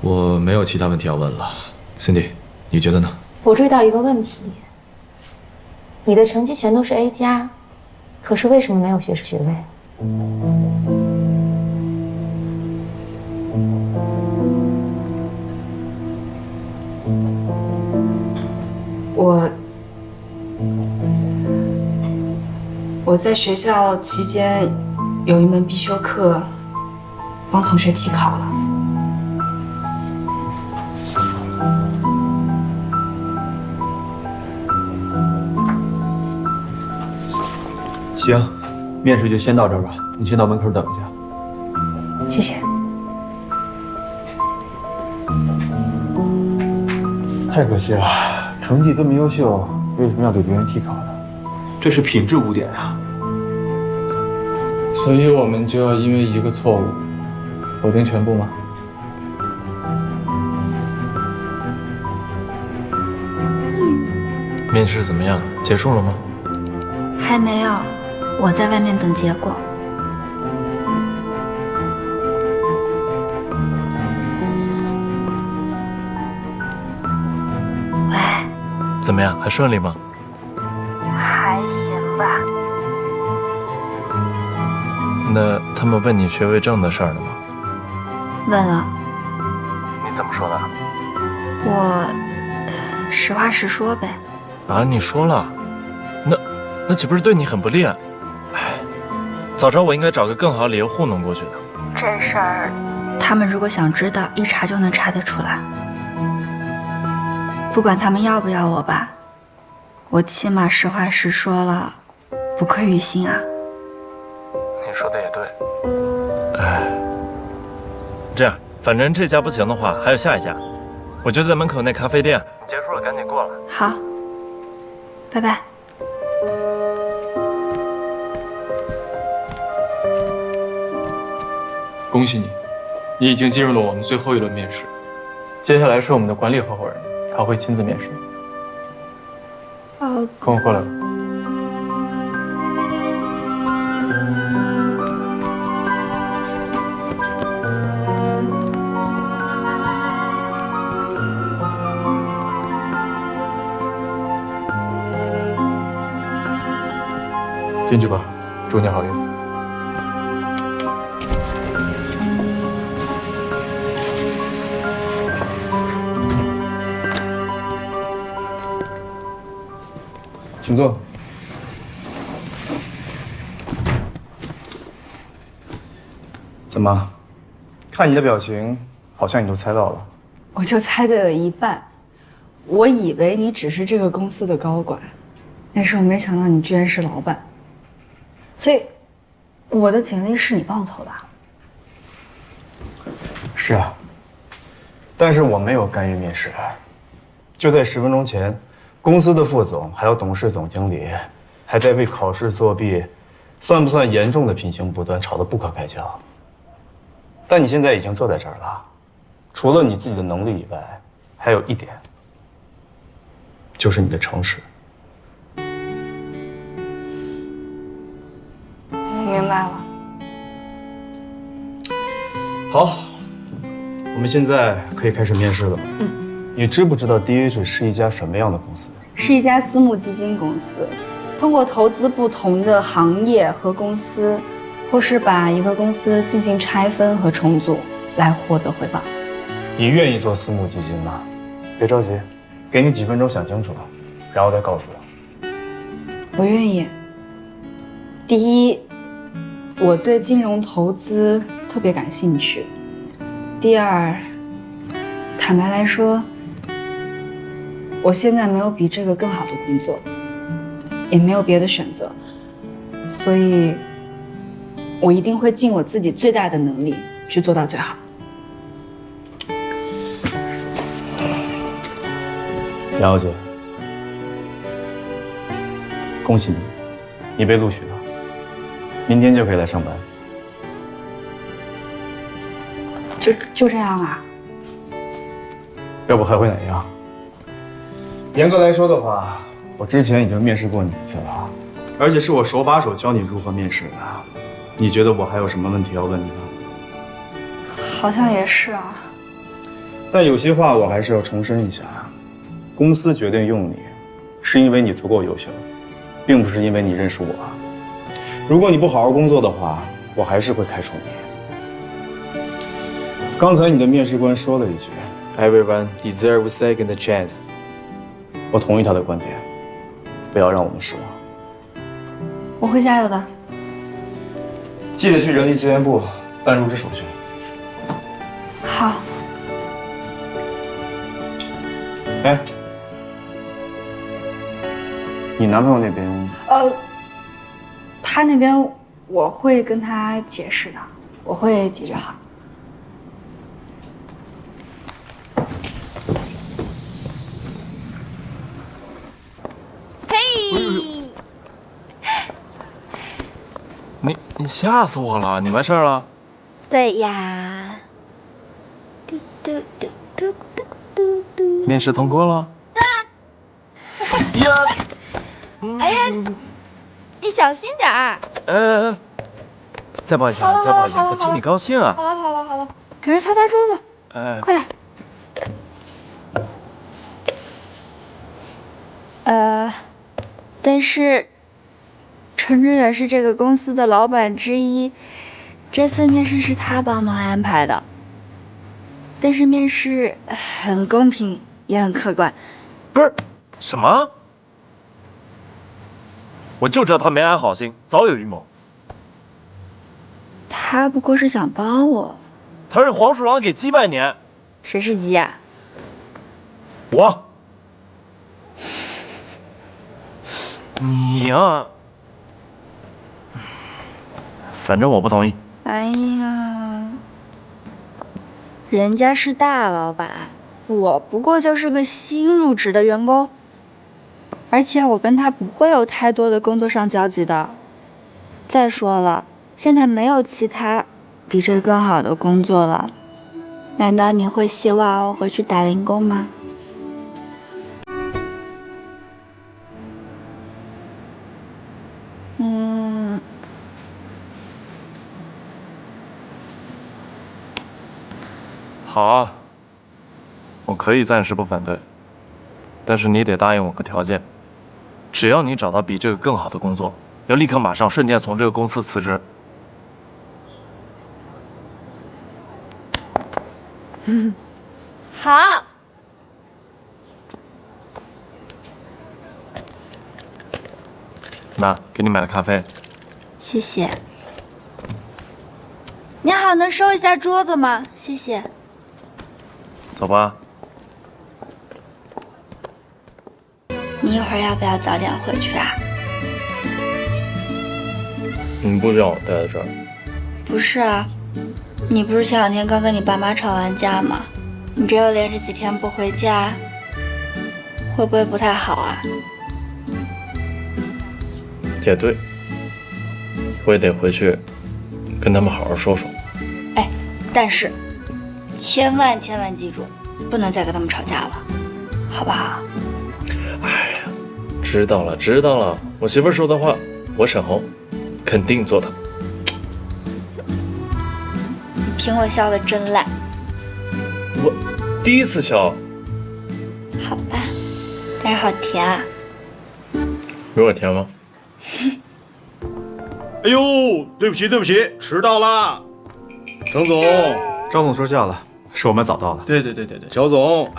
我没有其他问题要问了。Cindy， 你觉得呢？我注意到一个问题，你的成绩全都是 A 加，可是为什么没有学士学位？我在学校期间有一门必修课，帮同学替考了。行，面试就先到这儿吧，你先到门口等一下。谢谢。太可惜了，成绩这么优秀，为什么要给别人替考呢？这是品质污点啊！所以我们就要因为一个错误否定全部吗？面试怎么样？结束了吗？还没有，我在外面等结果。喂，怎么样？还顺利吗？还行吧。那他们问你学位证的事儿了吗？问了，你怎么说的？我实话实说呗。啊，你说了，那岂不是对你很不利？哎，早知道我应该找个更好的理由糊弄过去的。这事儿，他们如果想知道，一查就能查得出来。不管他们要不要我吧，我起码实话实说了，不愧于心啊。你说的也对。哎，这样，反正这家不行的话，还有下一家，我就在门口那咖啡店。你结束了，赶紧过来。好，拜拜。恭喜你，你已经进入了我们最后一轮面试。接下来是我们的管理合伙人，他会亲自面试。跟我过来吧。进去吧，祝你好运。请坐。怎么？看你的表情，好像你都猜到了。我就猜对了一半。我以为你只是这个公司的高管，但是我没想到你居然是老板。所以，我的简历是你帮我投的？是啊，但是我没有干预面试。就在10分钟前，公司的副总还有董事总经理还在为考试作弊算不算严重的品行不端吵得不可开交。但你现在已经坐在这儿了，除了你自己的能力以外，还有一点，就是你的诚实。我明白了。好，我们现在可以开始面试了。你知不知道 DH 是一家什么样的公司？是一家私募基金公司，通过投资不同的行业和公司，或是把一个公司进行拆分和重组，来获得回报。你愿意做私募基金吗？别着急，给你几分钟想清楚，然后再告诉我。我愿意。第一，我对金融投资特别感兴趣。第二，坦白来说，我现在没有比这个更好的工作，也没有别的选择，所以我一定会尽我自己最大的能力去做到最好。杨小姐，恭喜你，你被录取了，明天就可以来上班。就这样啊？要不还会哪样？严格来说的话，我之前已经面试过你一次了，而且是我手把手教你如何面试的。你觉得我还有什么问题要问你的？好像也是啊。但有些话我还是要重申一下：公司决定用你，是因为你足够优秀，并不是因为你认识我。如果你不好好工作的话，我还是会开除你。刚才你的面试官说了一句 "Everyone deserves a second chance"， 我同意他的观点，不要让我们失望。我会加油的。记得去人力资源部办入职手续。好。哎，你男朋友那边？他那边我会跟他解释的，我会解决好。你吓死我了！你完事儿了？对呀。嘟嘟嘟嘟嘟嘟嘟。面试通过了。呀！哎呀，你小心点儿。再抱一下，再抱一下，我替你高兴啊！好了，给人擦桌子。快点。但是陈志远是这个公司的老板之一，这次面试是他帮忙安排的。但是面试很公平，也很客观。不是什么？我就知道他没安好心，早有预谋。他不过是想帮我。他是黄鼠狼给鸡拜年。谁是鸡啊？我。你呀，反正我不同意。哎呀，人家是大老板，我不过就是个新入职的员工，而且我跟他不会有太多的工作上交集的。再说了，现在没有其他比这更好的工作了，难道你会希望我回去打零工吗？好啊，我可以暂时不反对，但是你得答应我个条件，只要你找到比这个更好的工作，要立刻马上瞬间从这个公司辞职。好。那给你买了咖啡。谢谢。你好，能收一下桌子吗？谢谢。走吧。你一会儿要不要早点回去啊？你不让我待在这儿？不是啊，你不是前2天刚跟你爸妈吵完架吗？你这又连着几天不回家，会不会不太好啊？也对，我也得回去跟他们好好说说。哎，但是千万记住，不能再跟他们吵架了，好不好？哎呀，知道了，我媳妇说的话，我沈红肯定做到。你凭我笑得真烂。我第一次笑。好吧，但是好甜啊。有我甜吗？哎呦，对不起，迟到了。程总，张总说笑了，是我们早到了。对，乔总，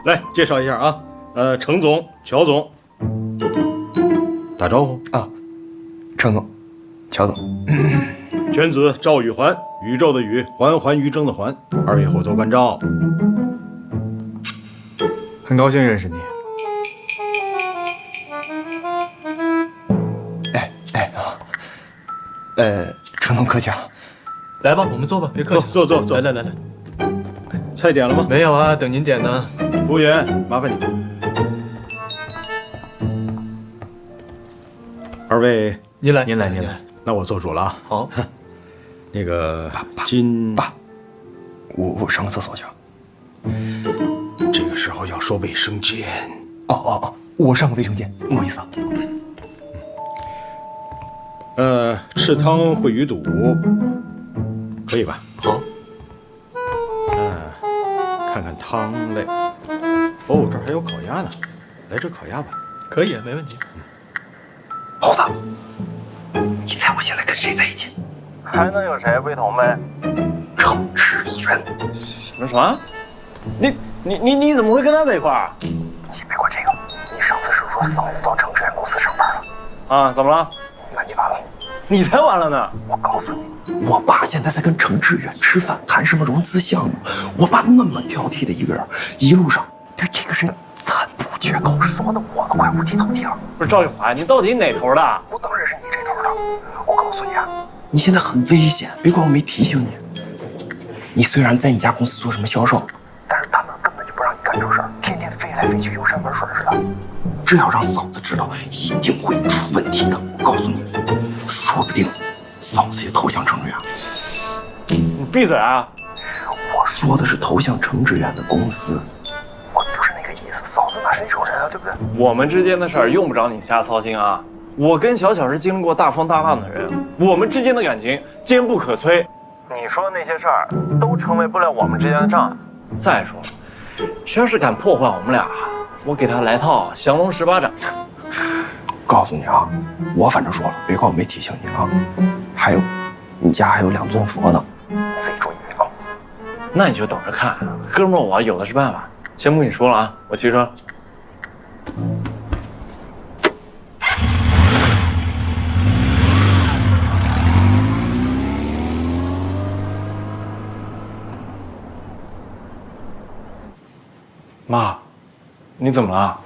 来介绍一下啊，程总、乔总，打招呼啊。程总，乔总，犬子赵宇环，宇宙的宇，环环于征的环，二位后头关照。很高兴认识你。程总客气啊。来吧，我们坐吧，别客气。坐。来，菜点了吗？没有啊，等您点呢。服务员，麻烦你。二位，您来。那我做主了啊。好。那个爸，我上个厕所去。这个时候要说卫生间。哦，我上个卫生间，不好意思啊。赤汤烩鱼肚，可以吧？好。看看汤类。哦，这还有烤鸭呢，来只烤鸭吧。可以，没问题。猴子，你猜我现在跟谁在一起？还能有谁？魏彤呗。程志远。什么？你怎么会跟他在一块儿？先别管这个，你上次是说嫂子到程志远公司上班了啊？怎么了？那你完了。你才完了呢！我告诉你，我爸现在在跟程志远吃饭，谈什么融资项目。我爸那么挑剔的一个人，一路上对这个人赞不绝口，说的我都快五体投地了。不是赵玉华，你到底哪头的？我当然是你这头的。我告诉你啊，你现在很危险，别怪我没提醒你。你虽然在你家公司做什么销售，但是他们根本就不让你干这事儿，天天飞来飞去，游山玩水似的。这要让嫂子知道，一定会出问题的。我告诉你，说不定嫂子也投向程志远。你闭嘴啊！我说的是投向程志远的公司，我不是那个意思。嫂子那是一种人啊，对不对？我们之间的事儿用不着你瞎操心啊！我跟小小是经历过大风大浪的人，我们之间的感情坚不可摧。你说的那些事儿都成为不了我们之间的障碍。再说了，谁要是敢破坏我们俩，我给他来套降龙18掌。告诉你啊，我反正说了，别怪我没提醒你啊。还有，你家还有2尊佛呢，你自己注意啊。那你就等着看，哥们儿，我有的是办法。先不跟你说了啊，我骑车。妈，你怎么了？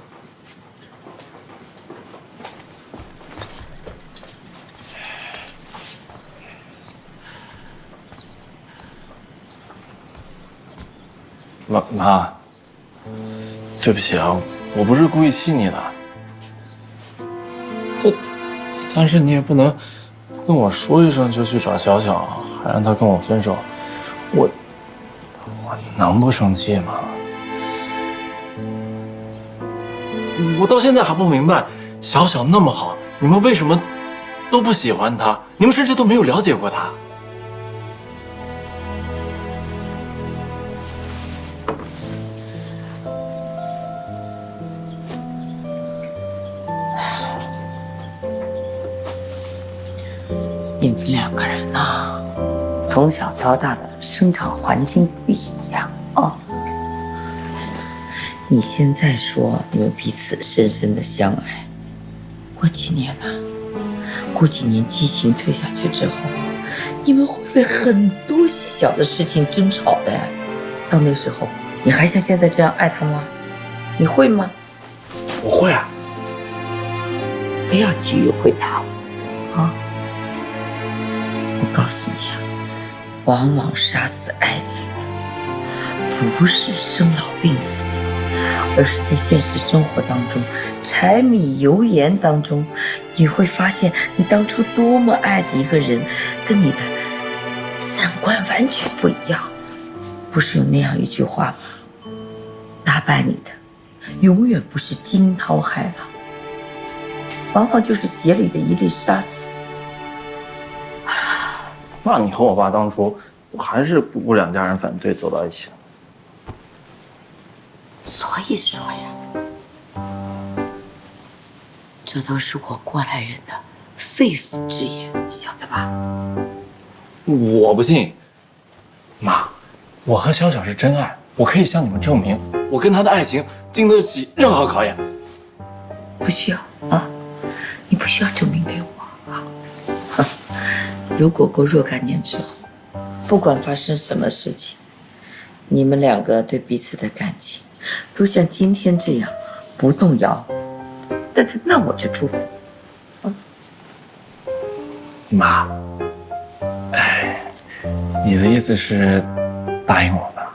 妈，对不起啊，我不是故意气你的。但是你也不能跟我说一声就去找小小，还让他跟我分手，我能不生气吗？我到现在还不明白，小小那么好，你们为什么都不喜欢他？你们甚至都没有了解过他。你们2个人呐，从小到大的生长环境不一样哦。你现在说你们彼此深深的相爱，过几年呢？过几年激情退下去之后，你们会为很多细小的事情争吵的呀。到那时候，你还像现在这样爱他吗？你会吗？我会啊。不要急于回答我啊！我告诉你啊，往往杀死爱情的不是生老病死，而是在现实生活当中，柴米油盐当中，你会发现你当初多么爱的一个人，跟你的三观完全不一样。不是有那样一句话吗？打败你的，永远不是惊涛骇浪，往往就是鞋里的一粒沙子。那你和我爸当初还是不顾2家人反对走到一起了。所以说呀，这都是我过来人的肺腑之言，晓得吧？我不信，妈，我和小小是真爱，我可以向你们证明，我跟他的爱情经得起任何考验。不需要啊，你不需要证明给我啊。如果过若干年之后，不管发生什么事情，你们2个对彼此的感情都像今天这样不动摇，但是那我就祝福你。妈，你的意思是答应我吧？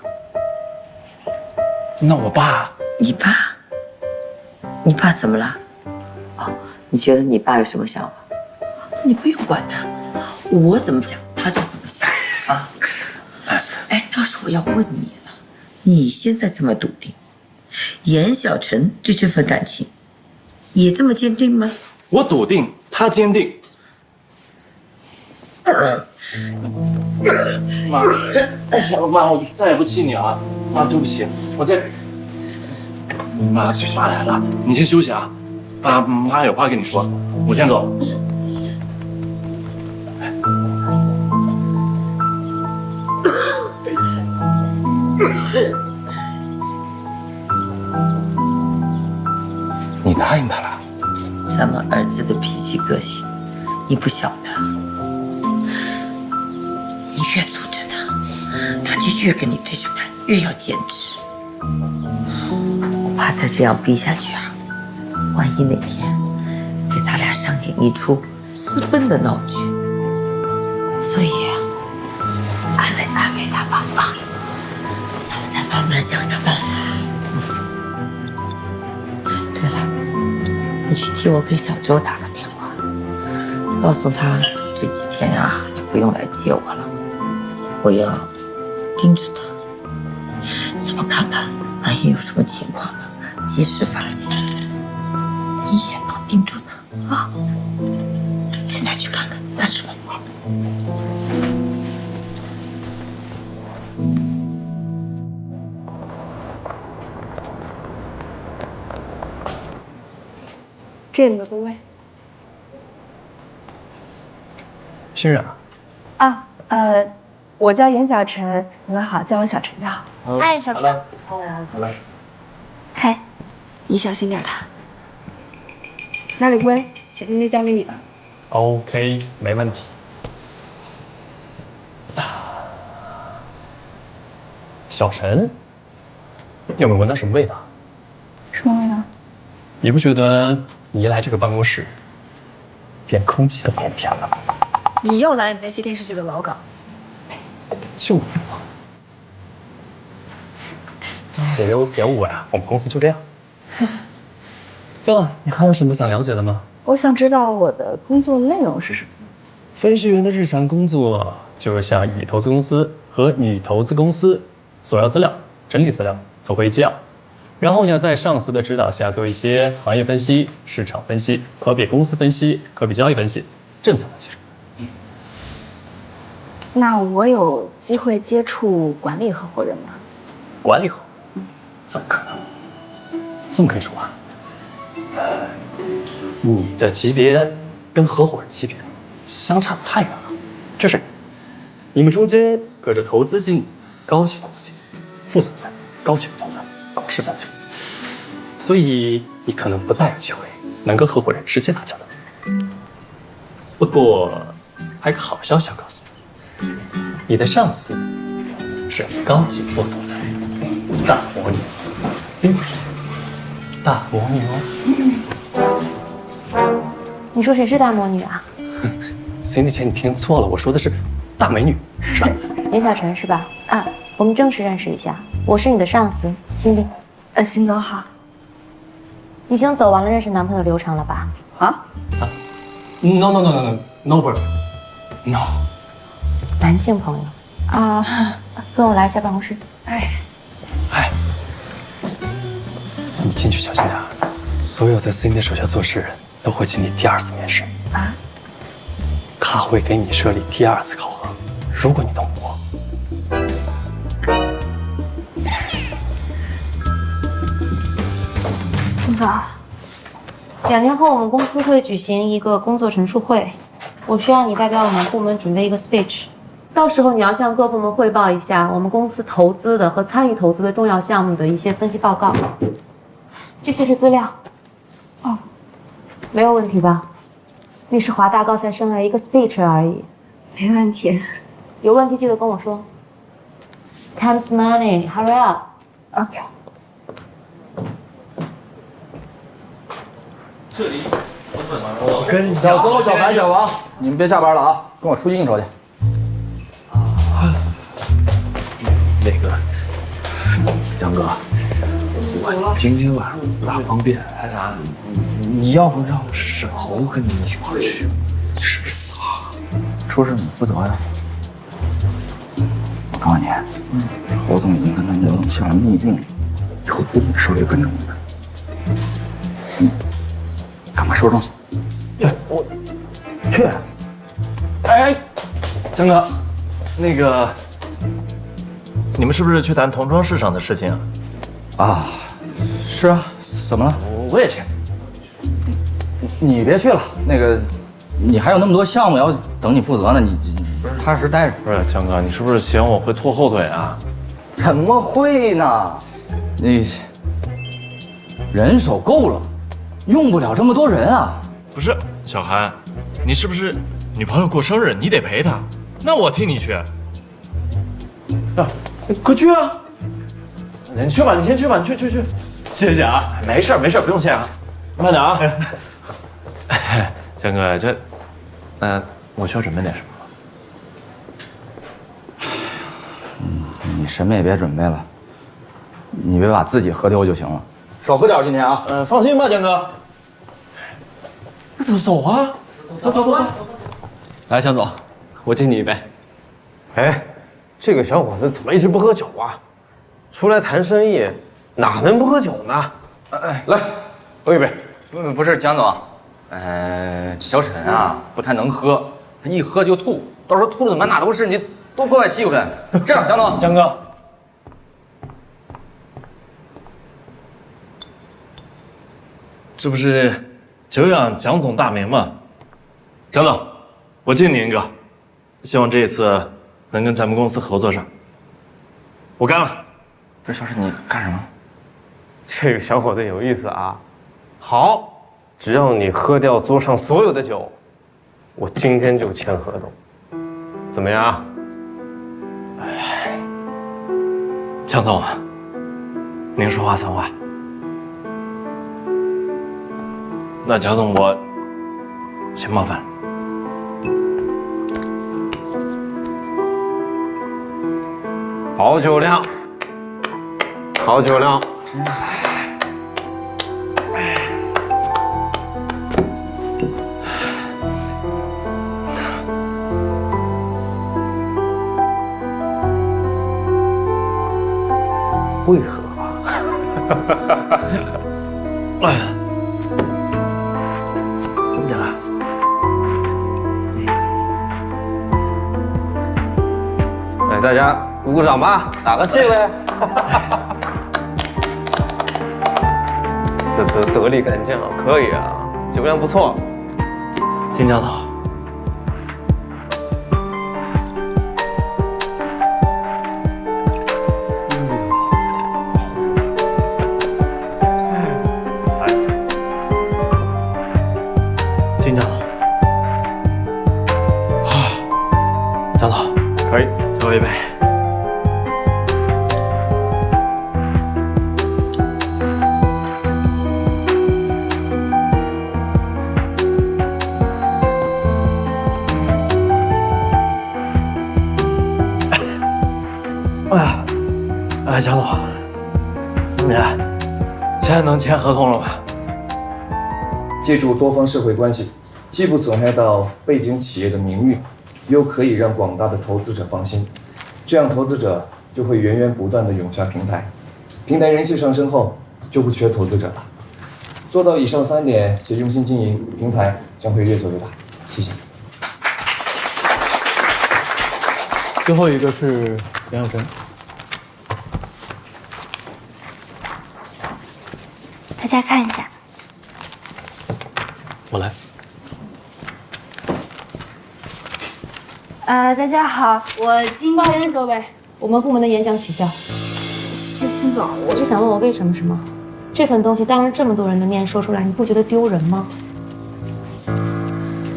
那我爸，你爸怎么了？哦，你觉得你爸有什么想法？你不用管他，我怎么想他就怎么想啊。哎，倒是我要问你了，你现在这么笃定，严小晨对这份感情也这么坚定吗？我笃定，他坚定。妈，我再也不气你了。啊，对不起，我在。妈来了，你先休息啊。妈有话跟你说，我先走。你答应他了？咱们儿子的脾气个性，你不晓得。你越阻止他，他就越跟你对着干，越要坚持。我怕再这样逼下去啊，万一哪天给咱俩上演一出私奔的闹剧，所以安慰安慰他吧啊，咱们再慢慢想想办法。对了，你去替我给小周打个电话，告诉他这几天啊就不用来接我了，我要盯着他，咱们看看万一有什么情况呢，及时发现，一眼都盯住他啊！现在去看看干什么？这里有个位。欣然啊。我叫严小晨，你们好，叫我小晨就好。嗨，小晨。好了。嗨，你小心点啦。那李龟，小妹妹交给你了。OK， 没问题。小陈，你有没有闻到什么味道？什么味道？你不觉得你一来这个办公室，连空气都变甜了吗？你又来你那些电视剧的老梗。就你嘛。别误会啊，我们公司就这样。对了，你还有什么想了解的吗？我想知道我的工作内容是什么。分析员的日常工作就是向乙投资公司和女投资公司索要资料、整理资料、做会议纪要，然后呢，在上司的指导下做一些行业分析、市场分析、可比公司分析、可比交易分析、政策分析。那我有机会接触管理合伙人吗？管理合伙人？怎么可能？这么跟你说话？你的级别跟合伙人级别相差太远了。就是你们中间隔着投资经理、高级投资经理、副总裁、高级副总裁、董事总经理，所以你可能不大有机会能跟合伙人直接打交道。不过还有个好消息要告诉你，你的上司是高级副总裁大魔女 Cindy， 大魔女哦。你说谁是大魔女啊？Cindy 姐，你听错了，我说的是大美女，是吧？严小晨是吧？啊，我们正式认识一下，我是你的上司Cindy。辛总好。已经走完了认识男朋友的流程了吧？啊 ？No bird， no。男性朋友啊，跟我来一下办公室。哎，你进去小心点啊！所有在 Cindy 手下做事人都会经历第二次面试啊，他会给你设立第二次考核，如果你能过。辛总，2天后我们公司会举行一个工作陈述会，我需要你代表我们部门准备一个 speech， 到时候你要向各部门汇报一下我们公司投资的和参与投资的重要项目的一些分析报告。这些是资料。哦，没有问题吧？你是华大高材生，一个 speech 而已。没问题。有问题记得跟我说。Time's money, hurry up. OK。这里，我跟小邹、小白、小王，你们别下班了啊，跟我出去应酬去。那个，江哥，我今天晚上不大方便，你要不让沈侯跟你一块儿去？你是不是傻？出事你负责呀。我告诉你，侯总已经跟他娘下了密令，以后不准手里跟着我们。赶快收拾东西。对，我去。哎，江哥，那个你们是不是去谈童装市场的事情啊？啊，是啊，怎么了？我也去。你别去了，那个，你还有那么多项目要等你负责呢，你踏实待着。不是强哥，你是不是嫌我会拖后腿啊？怎么会呢？你人手够了，用不了这么多人啊。不是，小韩，你是不是女朋友过生日，你得陪她？那我替你去。啊，快去啊！你去吧，你先去吧，你去。谢谢啊，没事，不用谢啊，慢点啊。强哥，我需要准备点什么？你什么也别准备了，你别把自己喝丢就行了。少喝点今天啊。放心吧，强哥。走啊！走。来，向总，我敬你一杯。哎，这个小伙子怎么一直不喝酒啊？出来谈生意，哪能不喝酒呢？来，喝一杯。不是蒋总，小沈啊不太能喝，他一喝就吐，到时候吐的满哪都是，你多破坏气氛。这样，蒋总，强哥，这不是久仰蒋总大名吗？蒋总，我敬您一个，希望这一次能跟咱们公司合作上。我干了。不是小沈，你干什么？这个小伙子有意思啊。好，只要你喝掉桌上所有的酒，我今天就签合同，怎么样？蒋总，您说话算话。那蒋总，我先冒犯了。好酒量，好酒量。为何啊？哎呀，怎么讲啊？来，大家鼓鼓掌吧，打个气呗。这得力干将，可以啊，酒量不错。金江总，金江总，江总，可以，最后一杯。蒋总，你现在能签合同了吗？借助多方社会关系，既不损害到背景企业的名誉，又可以让广大的投资者放心，这样投资者就会源源不断地涌向平台，平台人气上升后就不缺投资者了。做到以上3点且用心经营，平台将会越做越大。谢谢。最后一个是杨晓晨。大家看一下，我来。大家好，我今天各位，我们部门的演讲取消。辛总，我是想问我为什么是吗？这份东西当着这么多人的面说出来，你不觉得丢人吗？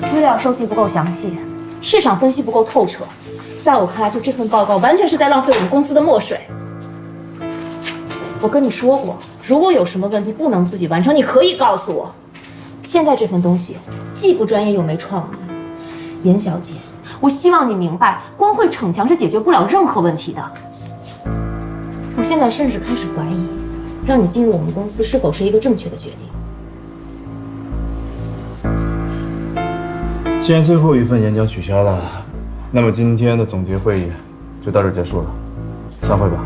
资料收集不够详细，市场分析不够透彻，在我看来，就这份报告完全是在浪费我们公司的墨水。我跟你说过，如果有什么问题不能自己完成，你可以告诉我。现在这份东西既不专业又没创意，严小姐，我希望你明白，光会逞强是解决不了任何问题的。我现在甚至开始怀疑，让你进入我们公司是否是一个正确的决定。既然最后一份演讲取消了，那么今天的总结会议就到这儿结束了，散会吧。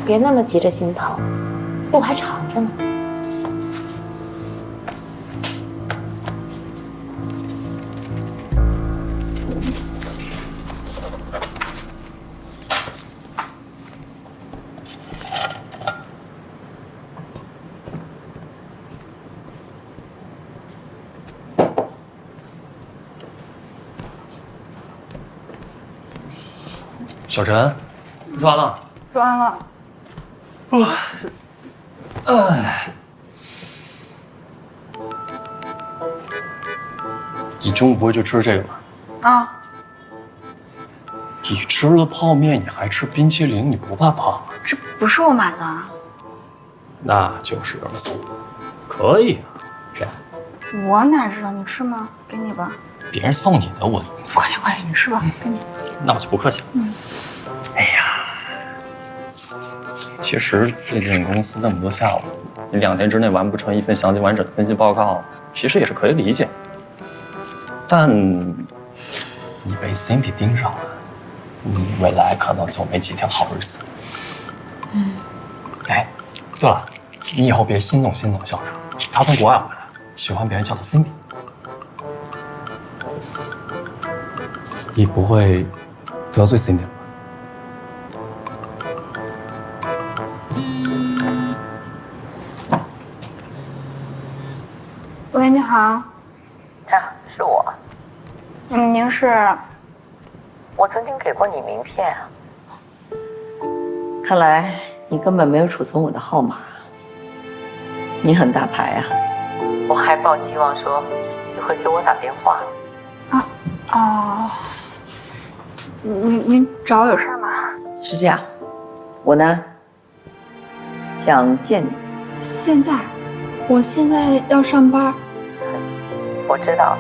别那么急着心疼，路还长着呢。小陈，说完了。说完了。你中午不会就吃这个吧？啊，你吃了泡面，你还吃冰淇淋，你不怕胖吗？这不是我买的。那就是有人送的，可以啊。这样，我哪知道？你吃吗？给你吧。别人送你的我，快点快点，你吃吧，给你。那我就不客气了。哎呀，其实最近公司这么多项目，你2天之内完不成一份详细完整的分析报告，其实也是可以理解。但你被 Cindy 盯上了，你未来可能就没几天好日子。哎，对了，你以后别心动校长，他从国外回来，喜欢别人叫他 Cindy。你不会得罪 Cindy 吧？喂，你好。啊，是我。您是？我曾经给过你名片啊。看来你根本没有储存我的号码。你很大牌啊！我还抱希望说你会给我打电话。哦。您找我有事吗？是这样，我呢想见你。现在？我现在要上班。我知道，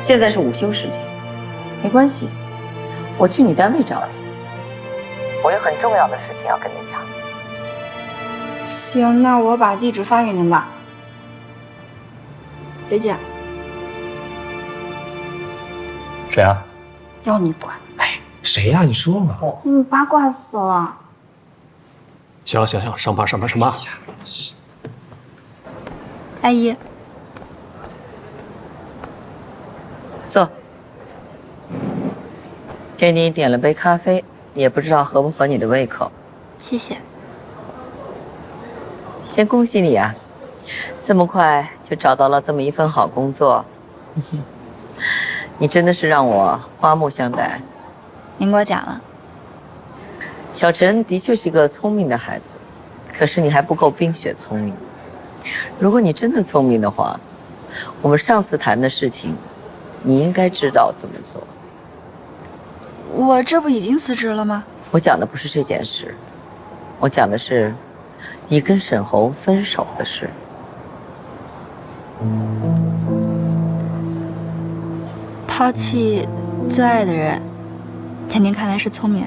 现在是午休时间，没关系，我去你单位找你。我有很重要的事情要跟你讲。行，那我把地址发给您吧。再见。谁啊？要你管。谁呀？你说嘛。八卦死了。行，上班。阿姨，坐。给你点了杯咖啡，也不知道合不合你的胃口。谢谢。先恭喜你啊，这么快就找到了这么一份好工作。你真的是让我刮目相待。您过奖了。小陈的确是个聪明的孩子，可是你还不够冰雪聪明。如果你真的聪明的话，我们上次谈的事情，你应该知道怎么做。我这不已经辞职了吗？我讲的不是这件事，我讲的是你跟沈侯分手的事。抛弃最爱的人，在您看来是聪明。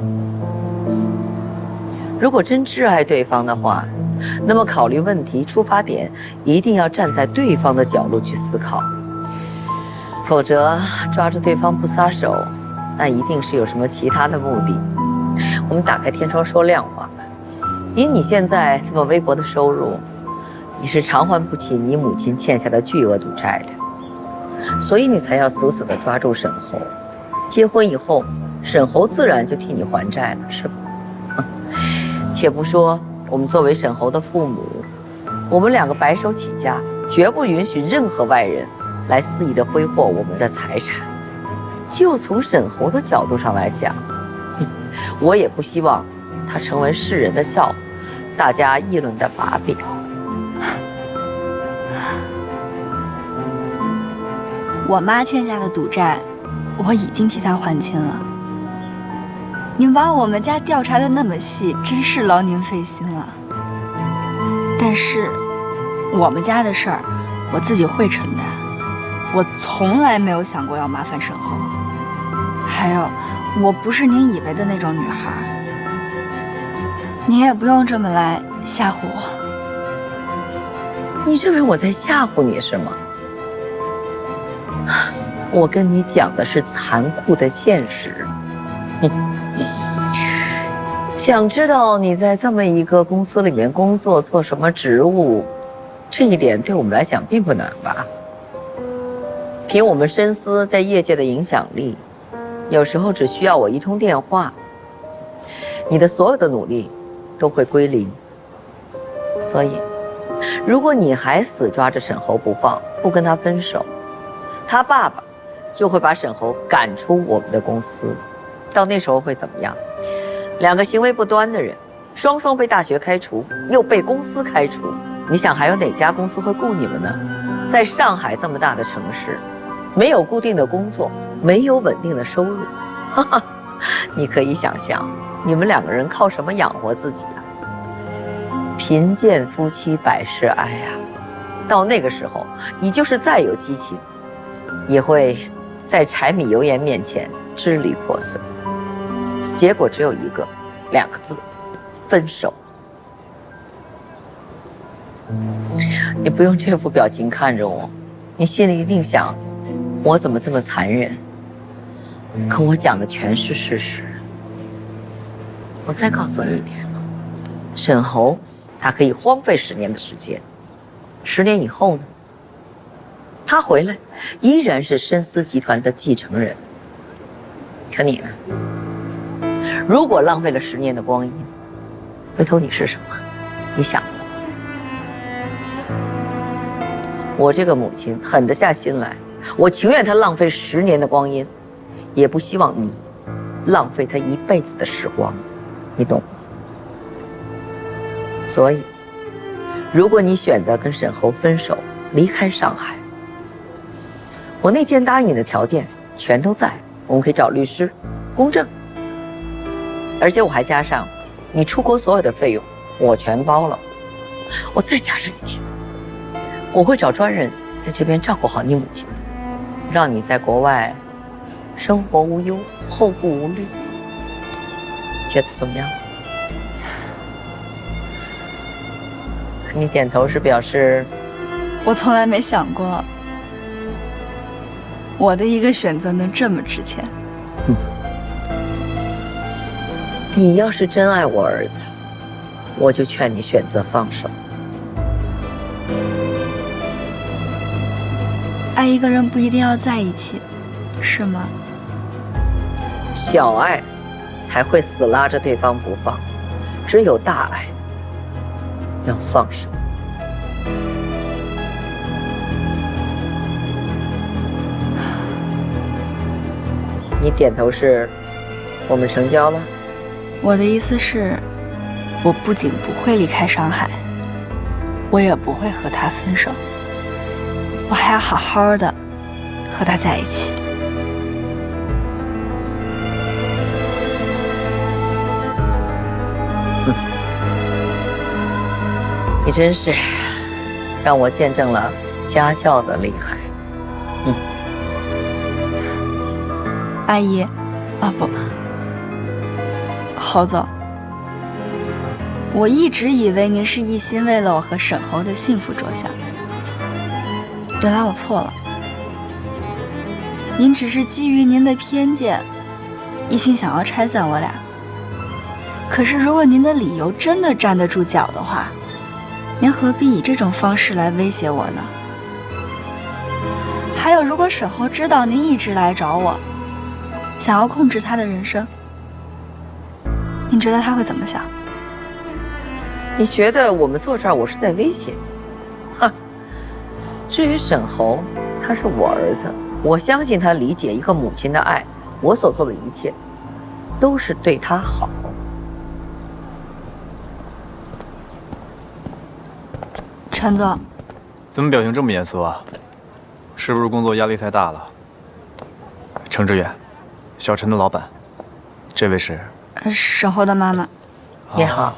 如果真挚爱对方的话，那么考虑问题出发点一定要站在对方的角度去思考，否则抓住对方不撒手，那一定是有什么其他的目的。我们打开天窗说亮话吧，以你现在这么微薄的收入，你是偿还不起你母亲欠下的巨额赌债的，所以你才要死死地抓住沈侯。结婚以后，沈侯自然就替你还债了，是吧？且不说我们作为沈侯的父母，我们2个白手起家，绝不允许任何外人来肆意地挥霍我们的财产。就从沈侯的角度上来讲，我也不希望他成为世人的笑话，大家议论的把柄。我妈欠下的赌债，我已经替她还清了。你们把我们家调查的那么细，真是劳您费心了。但是，我们家的事儿，我自己会承担。我从来没有想过要麻烦沈侯。还有，我不是您以为的那种女孩。你也不用这么来吓唬我。你认为我在吓唬你是吗？我跟你讲的是残酷的现实。想知道你在这么一个公司里面工作，做什么职务，这一点对我们来讲并不难吧？凭我们深思在业界的影响力，有时候只需要我一通电话，你的所有的努力都会归零。所以，如果你还死抓着沈侯不放，不跟他分手，他爸爸就会把沈侯赶出我们的公司。到那时候会怎么样？两个行为不端的人，双双被大学开除，又被公司开除，你想还有哪家公司会雇你们呢？在上海这么大的城市，没有固定的工作，没有稳定的收入，哈哈，你可以想象，你们两个人靠什么养活自己啊？贫贱夫妻百事哀啊！到那个时候，你就是再有激情，也会在柴米油盐面前支离破碎。结果只有一个，2个字：分手。你不用这副表情看着我，你心里一定想，我怎么这么残忍？可我讲的全是事实。我再告诉你一点，沈侯他可以荒废10年的时间，10年以后呢，他回来依然是深思集团的继承人。可你呢？如果浪费了10年的光阴，回头你是什么？你想过？我这个母亲狠得下心来，我情愿她浪费10年的光阴，也不希望你浪费她一辈子的时光，你懂吗？所以，如果你选择跟沈侯分手，离开上海，我那天答应你的条件全都在，我们可以找律师，公证。而且我还加上，你出国所有的费用我全包了。我再加上一点，我会找专人在这边照顾好你母亲的，让你在国外生活无忧，后顾无虑。觉得怎么样？你点头是表示？我从来没想过，我的一个选择能这么值钱。你要是真爱我儿子，我就劝你选择放手。爱一个人不一定要在一起，是吗？小爱才会死拉着对方不放，只有大爱要放手。你点头是，我们成交了。我的意思是，我不仅不会离开上海，我也不会和他分手，我还要好好的和他在一起。你真是让我见证了家教的厉害。阿姨，啊不，侯总，我一直以为您是一心为了我和沈侯的幸福着想，原来我错了。您只是基于您的偏见，一心想要拆散我俩。可是如果您的理由真的站得住脚的话，您何必以这种方式来威胁我呢？还有，如果沈侯知道您一直来找我，想要控制他的人生，您觉得他会怎么想？你觉得我们坐这儿，我是在威胁你？哈！至于沈侯，他是我儿子，我相信他理解一个母亲的爱，我所做的一切都是对他好。陈总，怎么表情这么严肃啊？是不是工作压力太大了？程志远，小陈的老板，这位是沈侯的妈妈。你好，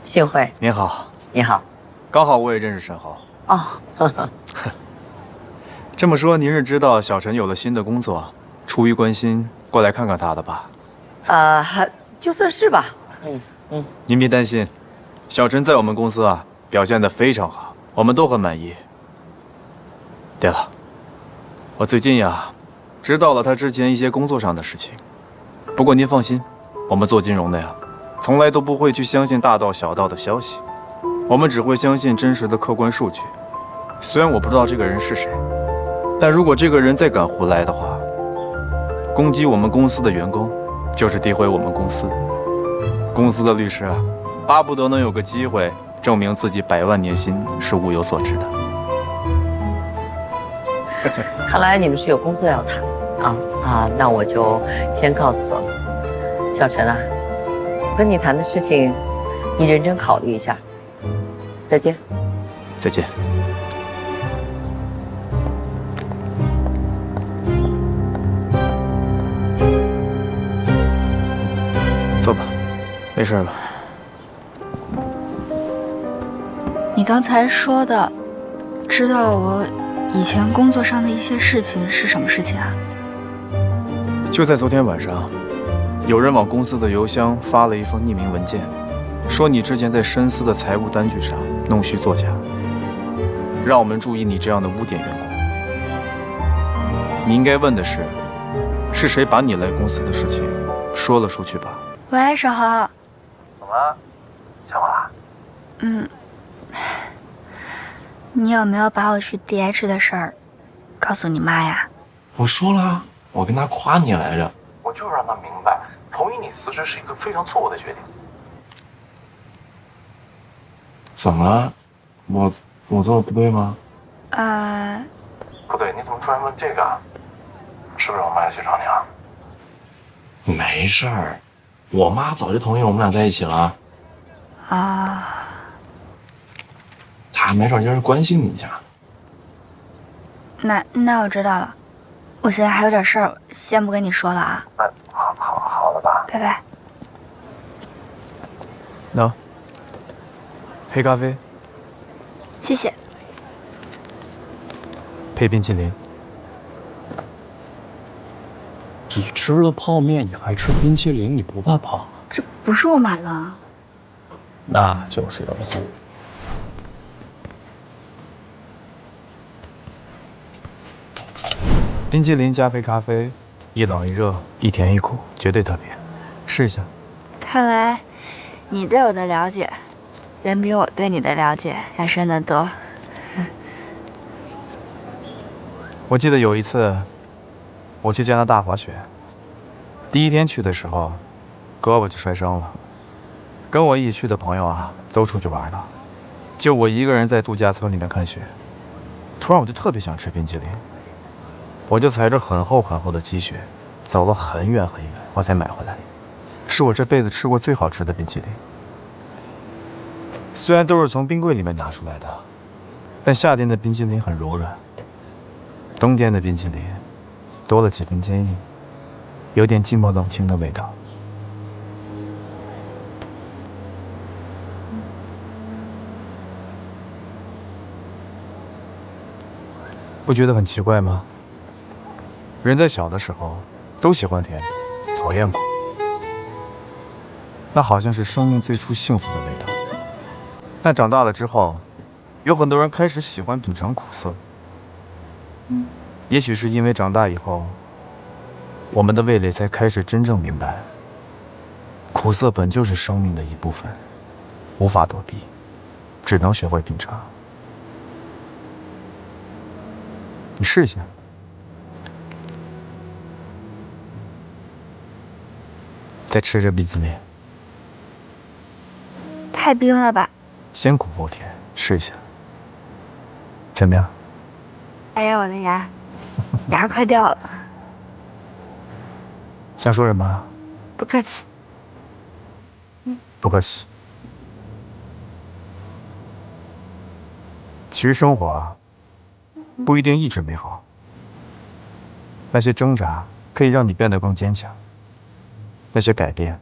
幸会。您好。你好。刚好我也认识沈侯。哦，呵呵。这么说，您是知道小陈有了新的工作，出于关心过来看看他的吧？就算是吧。您别担心，小陈在我们公司啊表现得非常好，我们都很满意。对了，我最近呀知道了他之前一些工作上的事情，不过您放心，我们做金融的呀，从来都不会去相信大道小道的消息，我们只会相信真实的客观数据。虽然我不知道这个人是谁，但如果这个人再敢胡来的话，攻击我们公司的员工，就是诋毁我们公司。公司的律师啊，巴不得能有个机会证明自己100万年薪是物有所值的。看来你们是有工作要谈那我就先告辞了。小陈啊，我跟你谈的事情，你认真考虑一下。再见。再见。坐吧，没事吧？你刚才说的，知道我以前工作上的一些事情是什么事情啊？就在昨天晚上，有人往公司的邮箱发了一封匿名文件，说你之前在深思的财务单据上弄虚作假，让我们注意你这样的污点员工。你应该问的是谁把你来公司的事情说了出去吧？喂，小豪。怎么了？想我啦？你有没有把我去 DH 的事儿告诉你妈呀？我说了，我跟他夸你来着，我就让他明白，同意你辞职是一个非常错误的决定。怎么了？我做的不对吗？不对，你怎么突然问这个？是不是我妈要去找你了？没事儿，我妈早就同意我们俩在一起了。她没准就是关心你一下。那我知道了，我现在还有点事儿，先不跟你说了啊。好了吧。拜拜。喏，黑咖啡，谢谢。配冰淇淋。你吃了泡面，你还吃冰淇淋，你不怕胖？这不是我买的。那就是有心。冰淇淋加杯咖啡，一冷一热，一甜一苦，绝对特别。试一下。看来你对我的了解，远比我对你的了解要深得多。我记得有一次，我去加拿大滑雪，第一天去的时候，胳膊就摔伤了。跟我一起去的朋友啊，都出去玩了，就我一个人在度假村里面看雪。突然我就特别想吃冰淇淋，我就踩着很厚很厚的积雪，走了很远很远，我才买回来。是我这辈子吃过最好吃的冰淇淋。虽然都是从冰柜里面拿出来的，但夏天的冰淇淋很柔软，冬天的冰淇淋多了几分坚硬，有点寂寞冷清的味道。不觉得很奇怪吗？人在小的时候都喜欢甜，讨厌苦，那好像是生命最初幸福的味道。但长大了之后，有很多人开始喜欢品尝苦涩。也许是因为长大以后，我们的味蕾才开始真正明白，苦涩本就是生命的一部分，无法躲避，只能学会品尝。你试一下。再吃着冰淇淋。太冰了吧？先苦后甜，试一下。怎么样？哎呀，我的牙，牙快掉了。想说什么？不客气。不客气。其实生活啊，不一定一直美好。那些挣扎可以让你变得更坚强，那些改变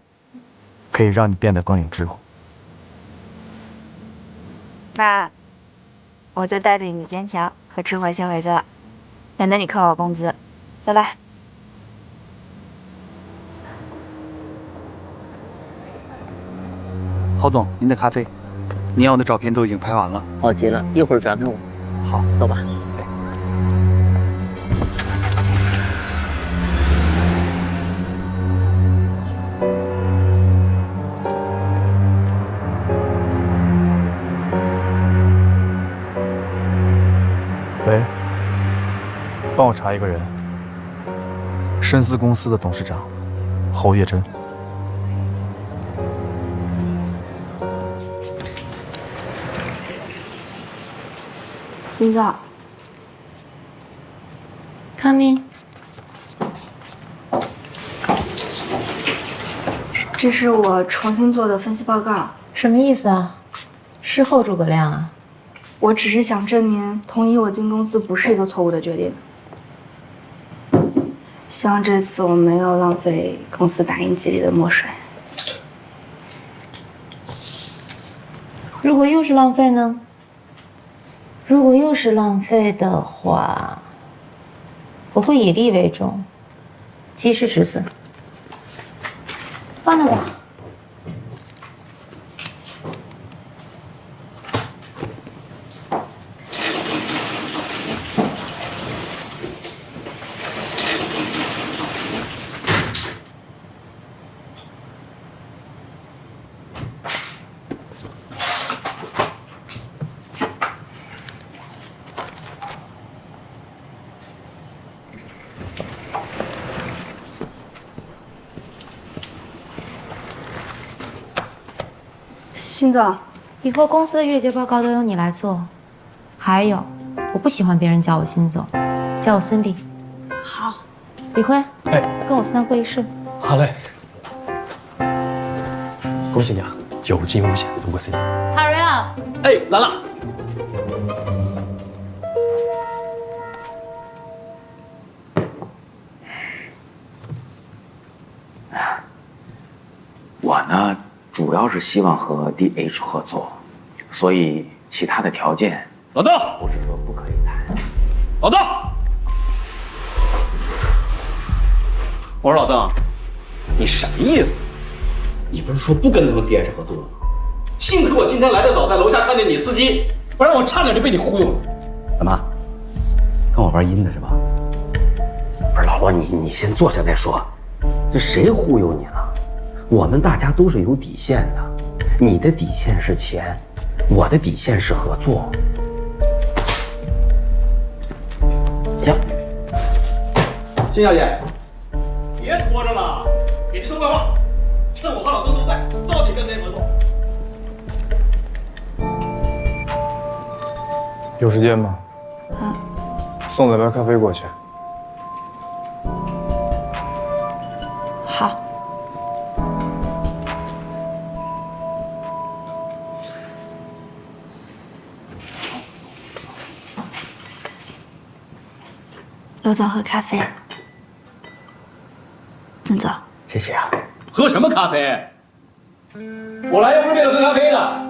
可以让你变得更有智慧。那我就带着你的坚强和智慧先回去了，免得你扣我工资。拜拜。郝总，您的咖啡，您要的照片都已经拍完了。好极了，一会儿转给我。好，走吧。帮我查一个人，深思公司的董事长侯月珍。心脏。Come in。这是我重新做的分析报告。什么意思啊？事后诸葛亮啊？我只是想证明同意我进公司不是一个错误的决定。希望这次我没有浪费公司打印机里的墨水。如果又是浪费呢？如果又是浪费的话，我会以利为重，及时止损。放那吧。心脏，以后公司的月结报告都由你来做。还有，我不喜欢别人叫我辛总，叫我Cindy。好。李辉，哎，跟我去趟会议室。好嘞。恭喜你啊，有惊无险通过 C。Hurry up！ 哎，来了。我呢，主要是希望和 DH 合作，所以其他的条件，老邓，不是说不可以谈。老邓，我说老邓，你什么意思？你不是说不跟他们 DH 合作吗？幸亏我今天来得早，在楼下看见你司机，不然我差点就被你忽悠了。怎么，跟我玩阴的是吧？不是老罗，你先坐下再说。这谁忽悠你了？我们大家都是有底线的，你的底线是钱，我的底线是合作。行，辛小姐，别拖着了，给这通电话，趁我和老邓都在，到底跟谁合作？有时间吗？送2杯咖啡过去。好。刘总喝咖啡。郑总，谢谢啊。喝什么咖啡？我来又不是为了喝咖啡的。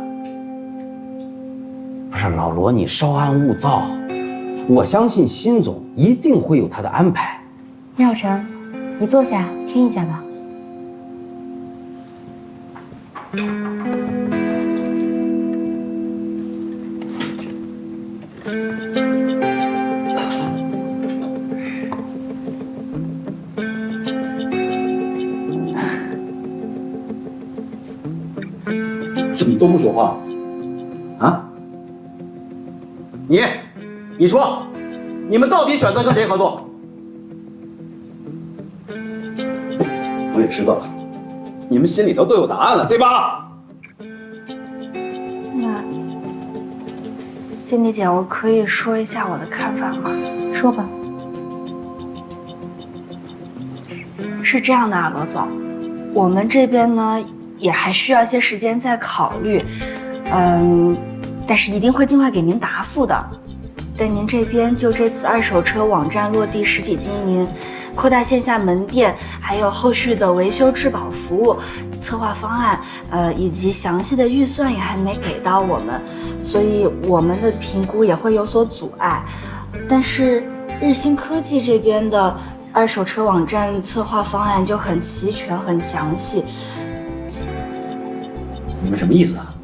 不是老罗，你稍安勿躁，我相信辛总一定会有他的安排。廖晨，你坐下听一下吧。怎么都不说话？啊？你说，你们到底选择跟谁合作？我也知道了，你们心里头都有答案了，对吧？那Cindy姐，我可以说一下我的看法吗？说吧。是这样的啊，罗总，我们这边呢也还需要一些时间再考虑，但是一定会尽快给您答复的。在您这边就这次二手车网站落地实体经营，扩大线下门店，还有后续的维修质保服务策划方案，以及详细的预算也还没给到我们，所以我们的评估也会有所阻碍。但是日新科技这边的二手车网站策划方案就很齐全、很详细。你们什么意思啊？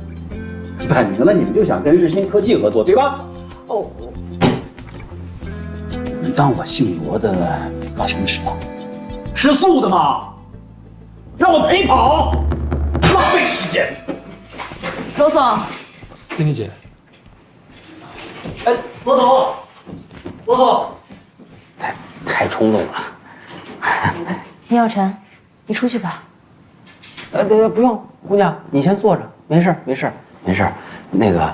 摆明了你们就想跟日新科技合作，对吧？哦，你当我姓罗的干什么吃啊？吃素的嘛，让我陪跑，浪费时间。罗总Cindy姐，哎，罗总，罗总，太太冲动了。林耀晨，你出去吧。对，不用，姑娘，你先坐着，没事没事没事。那个，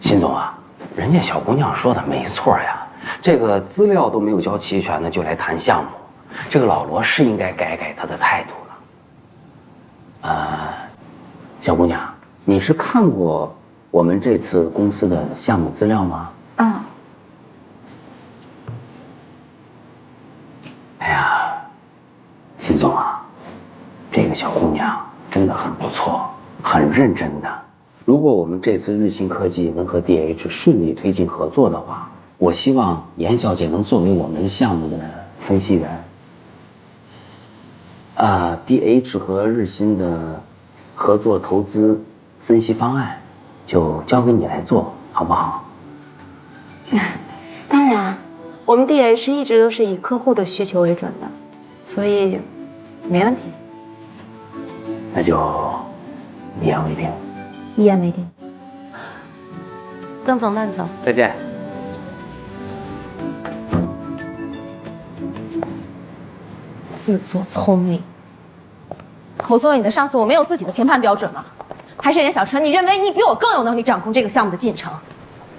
辛总啊，人家小姑娘说的没错呀，这个资料都没有交齐全呢，就来谈项目，这个老罗是应该改改他的态度了。小姑娘，你是看过我们这次公司的项目资料吗？嗯。哎呀，辛总啊，这个小姑娘真的很不错，很认真的。如果我们这次日新科技能和 DH 顺利推进合作的话，我希望严小姐能作为我们项目的分析员。DH 和日新的合作投资分析方案就交给你来做，好不好？当然，我们 DH 一直都是以客户的需求为准的，所以没问题。那就一言为定。一言为定。邓总慢走。再见。自作聪明。我作为你的上司，我没有自己的评判标准吗？还是严小晨，你认为你比我更有能力掌控这个项目的进程？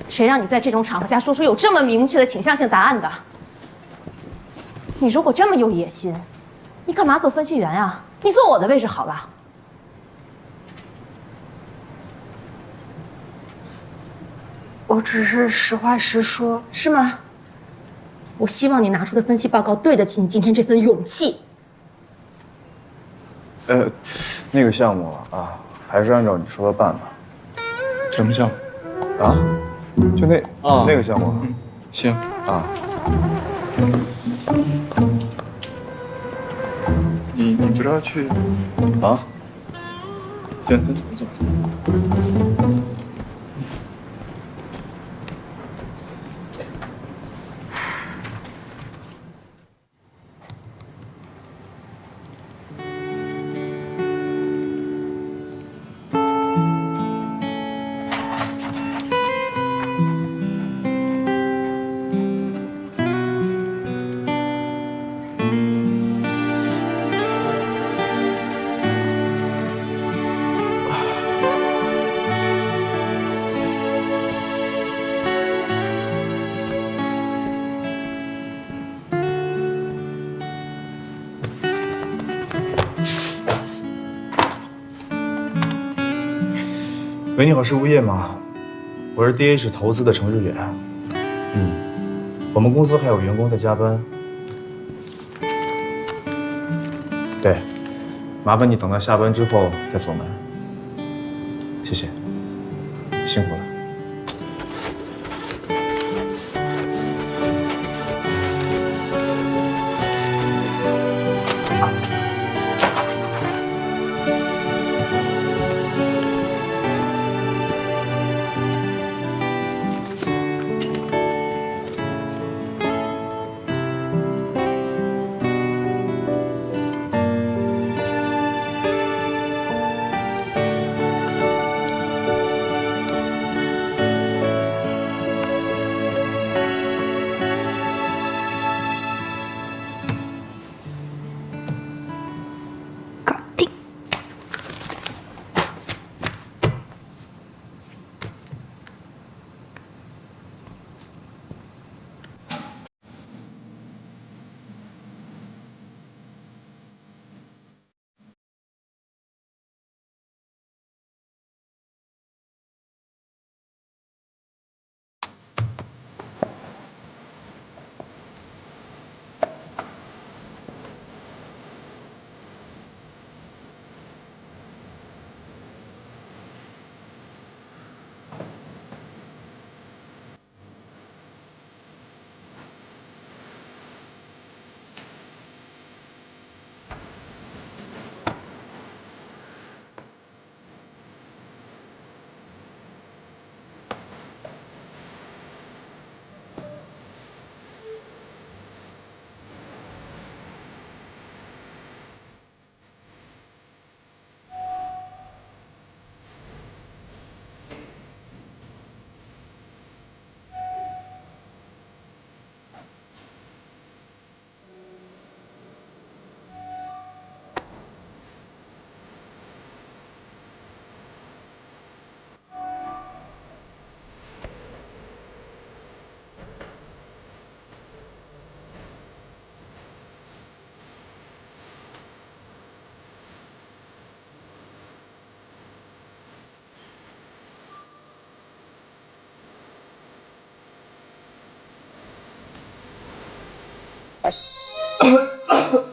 谁让你在这种场合下说出有这么明确的倾向性答案的？你如果这么有野心，你干嘛做分析员啊？你坐我的位置好了。我只是实话实说，是吗？我希望你拿出的分析报告对得起你今天这份勇气。那个项目啊，还是按照你说的办吧。什么项目？啊？就那个项目。行啊。你不是要去？啊？行，走。喂，你好，是物业吗？我是 DH 投资的程志远。我们公司还有员工在加班。对，麻烦你等到下班之后再锁门。谢谢，辛苦了。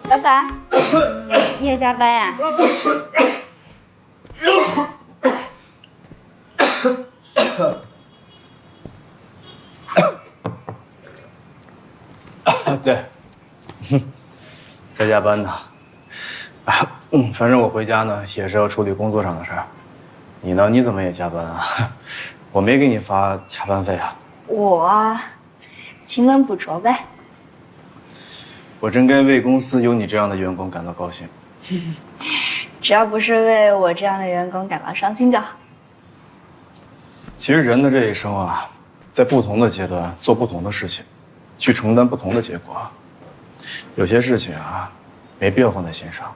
老板，你也加班呀？对，在加班呢。反正我回家呢也是要处理工作上的事儿。你呢？你怎么也加班啊？我没给你发加班费啊。我勤能补拙呗。我真该为公司有你这样的员工感到高兴。只要不是为我这样的员工感到伤心就好。其实人的这一生啊，在不同的阶段做不同的事情，去承担不同的结果。有些事情啊，没必要放在心上。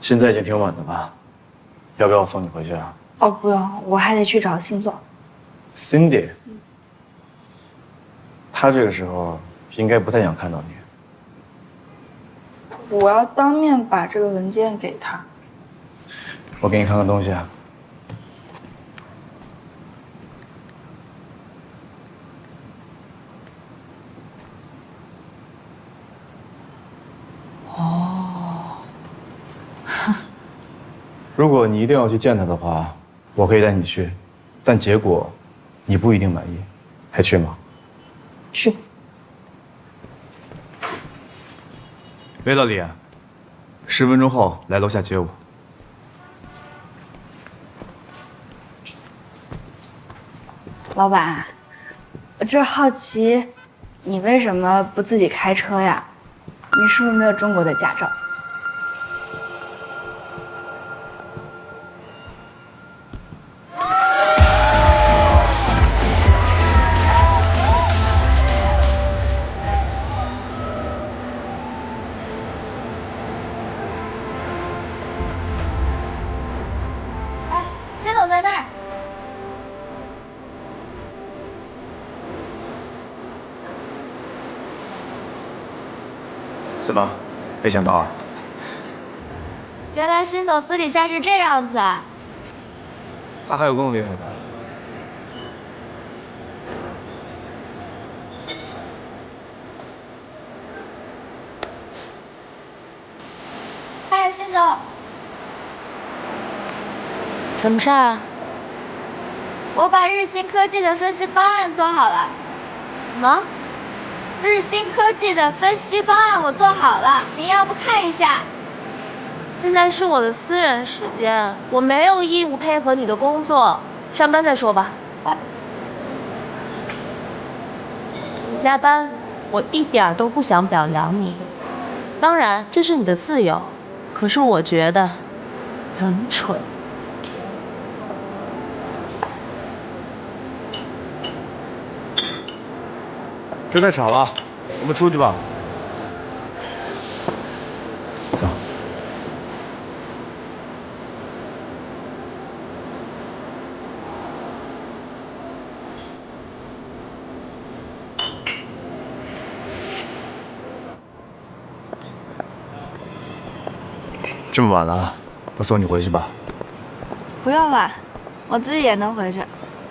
现在已经挺晚的了，要不要我送你回去啊？哦，不用，我还得去找星座。Cindy，他这个时候应该不太想看到你。我要当面把这个文件给他。我给你看看东西啊。哦，如果你一定要去见他的话，我可以带你去，但结果你不一定满意，还去吗？去。喂，老李，10分钟后来楼下接我。老板，我就是好奇，你为什么不自己开车呀？你是不是没有中国的驾照？先走在那儿。怎么，没想到啊？原来辛总私底下是这样子啊！他还有更厉害的。哎，辛总，什么事儿啊？我把日新科技的分析方案做好了。什么？日新科技的分析方案我做好了，您要不看一下？现在是我的私人时间，我没有义务配合你的工作，上班再说吧。你加班，我一点都不想表扬你。当然，这是你的自由，可是我觉得很蠢。别太吵了，我们出去吧。走。这么晚了，我送你回去吧。不用了，我自己也能回去，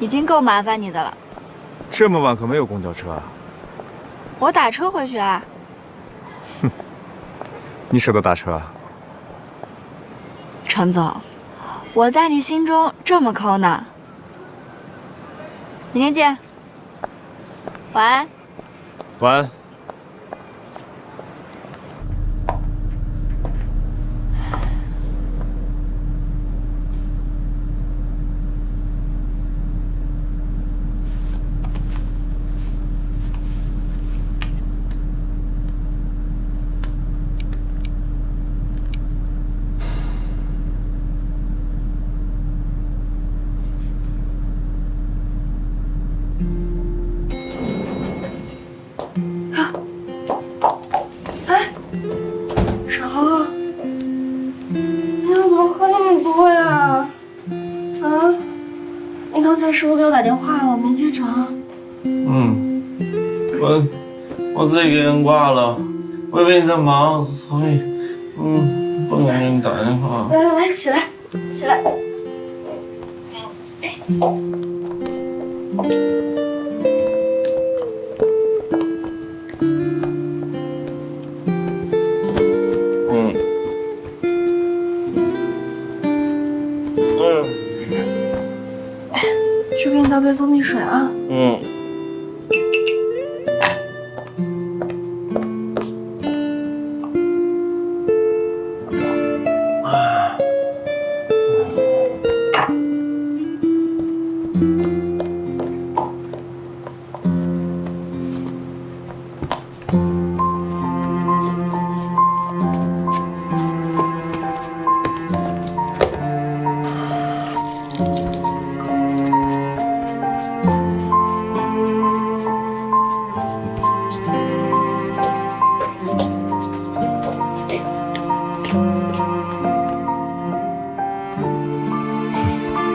已经够麻烦你的了。这么晚可没有公交车啊。我打车回去啊。哼，你舍得打车啊？程总，我在你心中这么抠呢。明天见。晚安。晚安。是不是给我打电话了？我没接成。我自己给人挂了，我以为你在忙，所以不敢给你打电话。来，起来，起来。去给你倒杯蜂蜜水啊。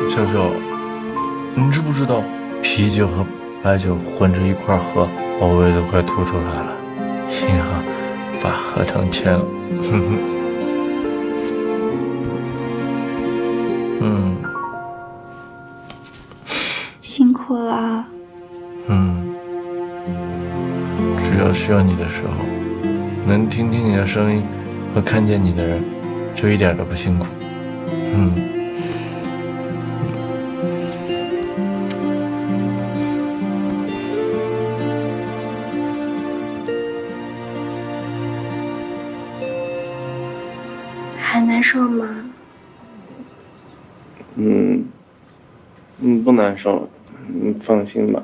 小小，你知不知道啤酒和白酒混着一块喝，我胃都快吐出来了。幸好把合同签了。辛苦了。只要需要你的时候，能听听你的声音和看见你的人，就一点都不辛苦。还难受吗？不难受，你放心吧。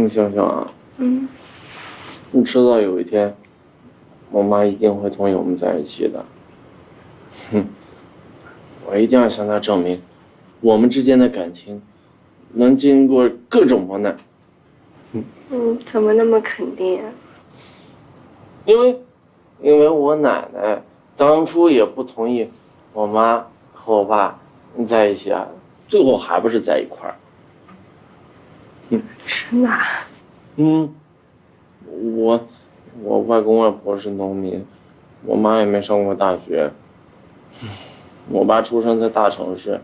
小小啊，你迟早有一天，我妈一定会同意我们在一起的。我一定要向她证明，我们之间的感情能经过各种磨难。怎么那么肯定啊？因为我奶奶当初也不同意我妈和我爸在一起啊，最后还不是在一块儿。真的啊？我外公外婆是农民，我妈也没上过大学，我爸出生在大城市，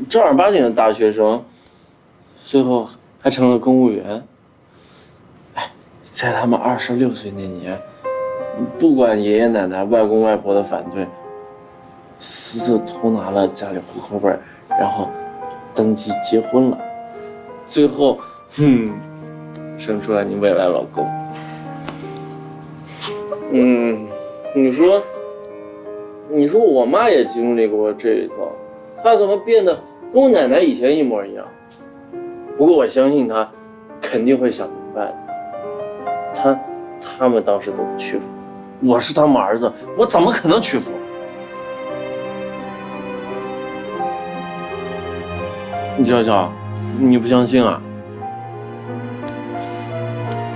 正儿八经的大学生，最后还成了公务员。在他们26岁那年，不管爷爷奶奶、外公外婆的反对，私自偷拿了家里户口本，然后登记结婚了，最后生出来你未来老公。你说我妈也经历过这一遭，她怎么变得跟我奶奶以前一模一样？不过我相信她肯定会想明白的。他们当时都不屈服，我是他们儿子，我怎么可能屈服？娇娇，你不相信啊？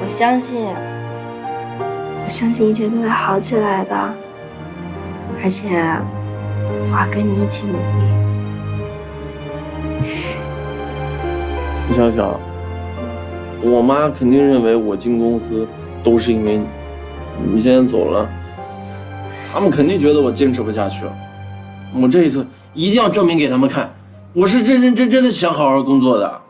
我相信，一切都会好起来的，而且我要跟你一起努力。娇娇，我妈肯定认为我进公司都是因为你现在走了，他们肯定觉得我坚持不下去了。我这一次一定要证明给他们看，我是认认真真的想好好工作的。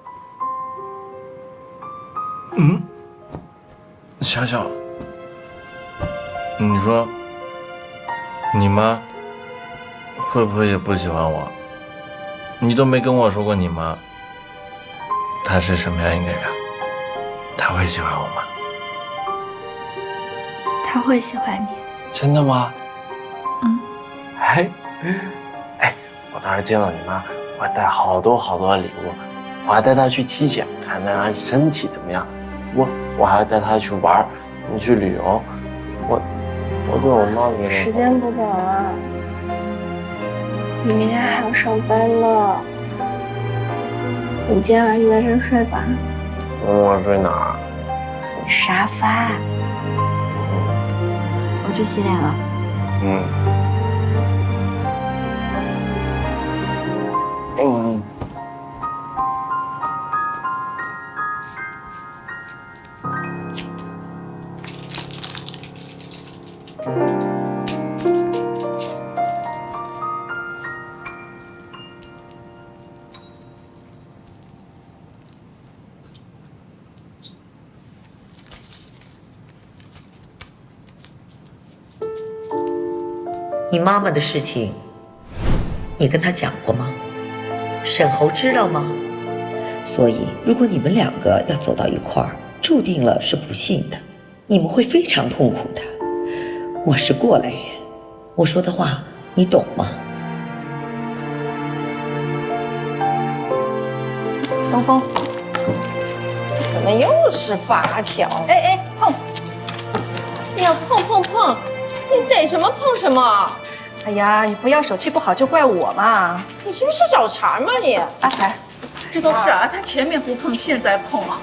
小小，你说你妈会不会也不喜欢我？你都没跟我说过你妈，她是什么样一个人？她会喜欢我吗？他会喜欢你。真的吗？我当时见到你妈，我带好多的礼物，我还带她去体检，看她身体怎么样。我还带她去玩，去旅游。我对我妈觉得时间不早了，你明天还要上班呢。你今天晚上就在这睡吧。我睡哪儿？沙发。我去洗脸了。你妈妈的事情，你跟他讲过吗？沈侯知道吗？所以，如果你们两个要走到一块儿，注定了是不幸的，你们会非常痛苦的。我是过来人，我说的话你懂吗？东风，怎么又是8条？哎，碰！哎呀，碰！你逮什么碰什么？哎呀，你不要手气不好就怪我嘛！你是不是找茬嘛你？阿才，这都是啊，他前面不碰，现在碰了。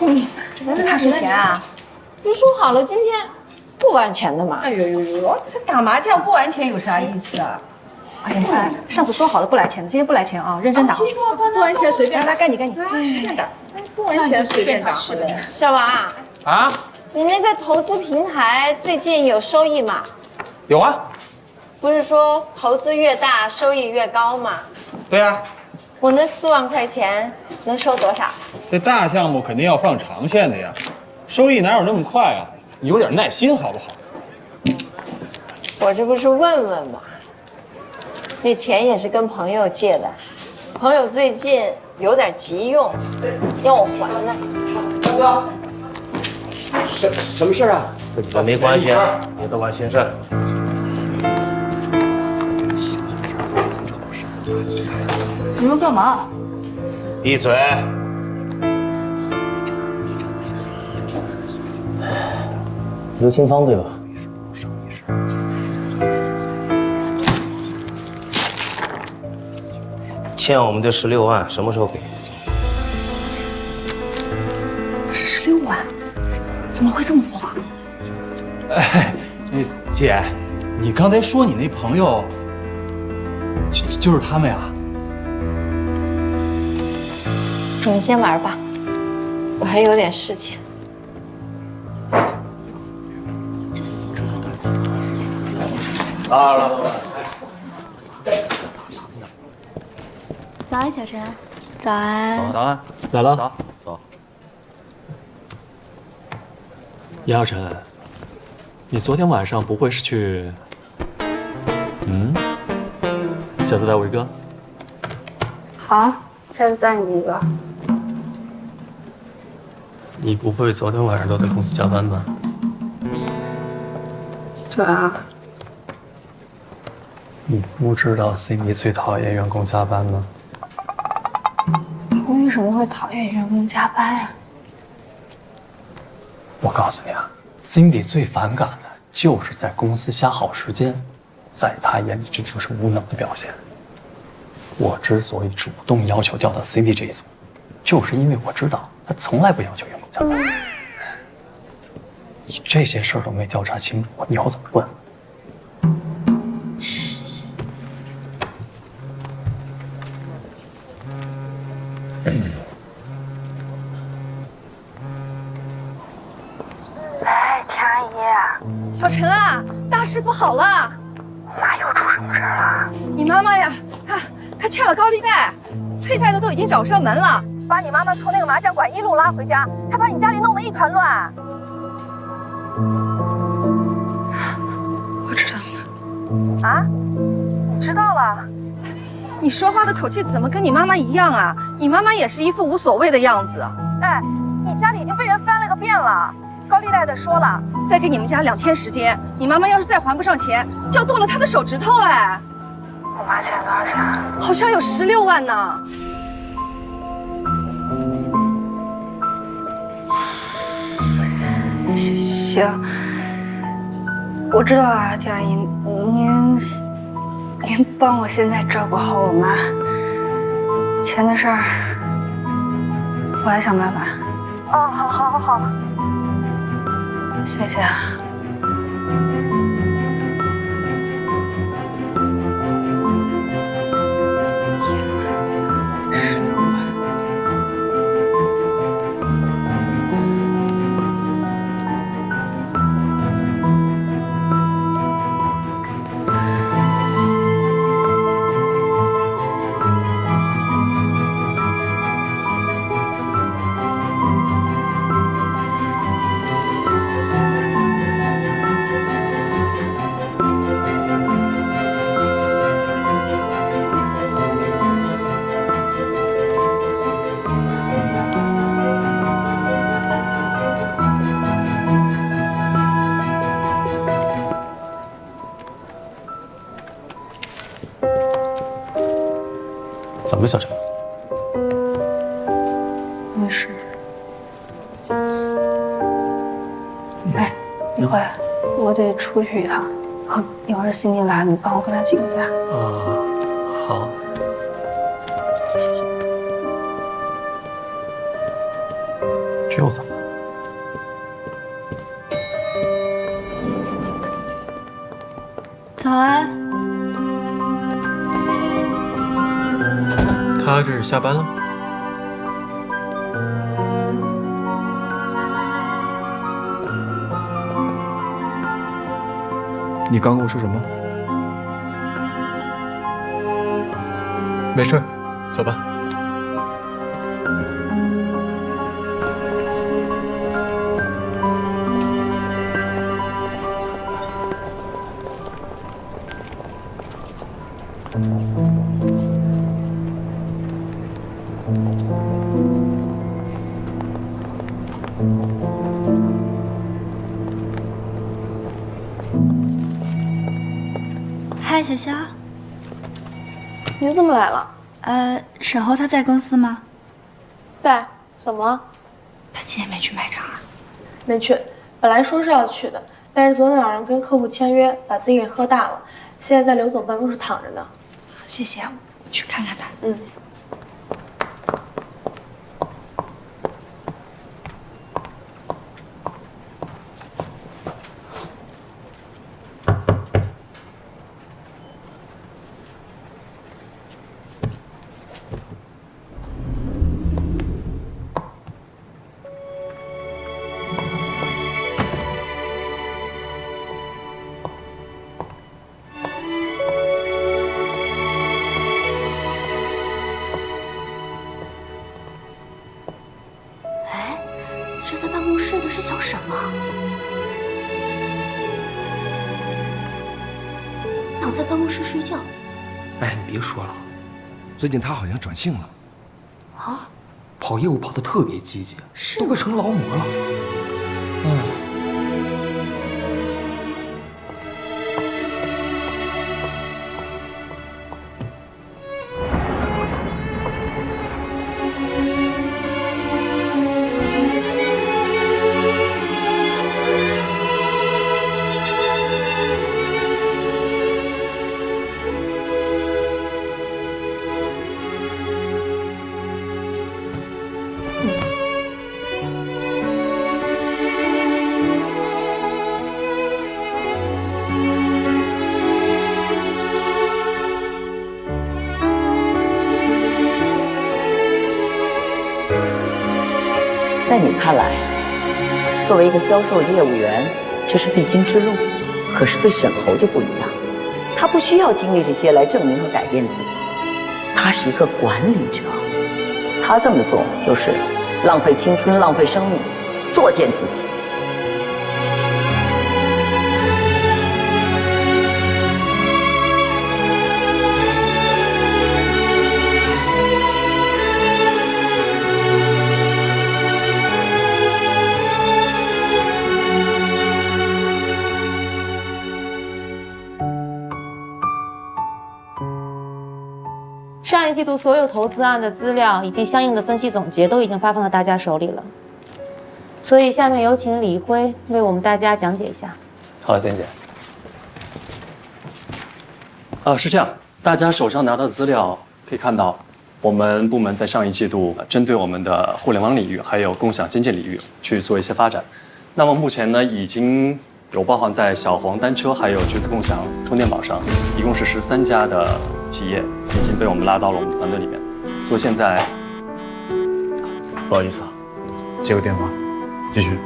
他输钱啊？不是说好了今天不玩钱的吗？哎呦，这打麻将不玩钱有啥意思啊？哎呀，上次说好的不来钱的，今天不来钱啊，认真打。不玩钱随便打，该你，随便打，不玩钱随便打。小王啊，你那个投资平台最近有收益吗？有啊。不是说投资越大收益越高吗？对啊，我那4万块钱能收多少？这大项目肯定要放长线的呀，收益哪有那么快啊？你有点耐心好不好？我这不是问问吗？那钱也是跟朋友借的，朋友最近有点急用，要我还呢。大哥，什么事啊？跟你们没关系，别多管闲事。你们干嘛？闭嘴！刘清芳对吧？欠我们的16万什么时候给？16万？怎么会这么多啊？哎，姐，你刚才说你那朋友，就是他们呀？你们先玩吧，我还有点事情。了。早安，小陈。早安。早安，来了。走。严小晨，你昨天晚上不会是去……下次带我一个。好，下次带你一个。你不会昨天晚上都在公司加班吧？对啊。你不知道 Cindy 最讨厌员工加班吗？我为什么会讨厌员工加班呀？我告诉你啊 ，Cindy 最反感的就是在公司瞎耗时间，在她眼里这就是无能的表现。我之所以主动要求调到 Cindy 这一组，就是因为我知道她从来不要求员工加班。你这些事儿都没调查清楚，你以后怎么问？喂，田阿姨。小陈啊，大事不好了！妈又出什么事了？你妈妈呀，她欠了高利贷，催债的都已经找上门了，把你妈妈从那个麻将馆一路拉回家，还把你家里弄得一团乱。我知道了。啊？你知道了？你说话的口气怎么跟你妈妈一样啊？你妈妈也是一副无所谓的样子。哎，你家里已经被人翻了个遍了。高利贷的说了，再给你们家2天时间，你妈妈要是再还不上钱，就要剁了她的手指头。哎，我妈欠多少钱？好像有16万呢。行，我知道了，田阿姨，您帮我现在照顾好我妈，钱的事儿我来想办法。哦，好。谢谢啊。天哪，16万！怎么了，小陈？没事。哎，一会儿我得出去一趟，一会儿辛迪来，你帮我跟他请个假。好。谢谢。这又怎么了？早安。他这是下班了？你刚跟我说什么？没事，走吧。嗨，小肖，你怎么来了？沈侯他在公司吗？在。怎么？他今天没去卖场啊？没去，本来说是要去的，但是昨天晚上跟客户签约，把自己给喝大了，现在在刘总办公室躺着呢。谢谢，我去看看他。嗯。这在办公室的是小沈吗？躺在办公室睡觉。哎，你别说了，最近他好像转性了。啊？跑业务跑得特别积极，都快成劳模了。哎。在你看来，作为一个销售业务员，这是必经之路。可是对沈侯就不一样，他不需要经历这些来证明和改变自己。他是一个管理者，他这么做就是浪费青春、浪费生命，作践自己。上一季度所有投资案的资料以及相应的分析总结都已经发放到大家手里了，所以下面有请李辉为我们大家讲解一下。好了，仙姐。是这样，大家手上拿到的资料可以看到，我们部门在上一季度针对我们的互联网领域还有共享经济领域去做一些发展。那么目前呢，已经有包含在小黄单车还有橘子共享充电宝上，一共是13家的企业已经被我们拉到了我们团队里面。所以现在，不好意思啊，接个电话，继续。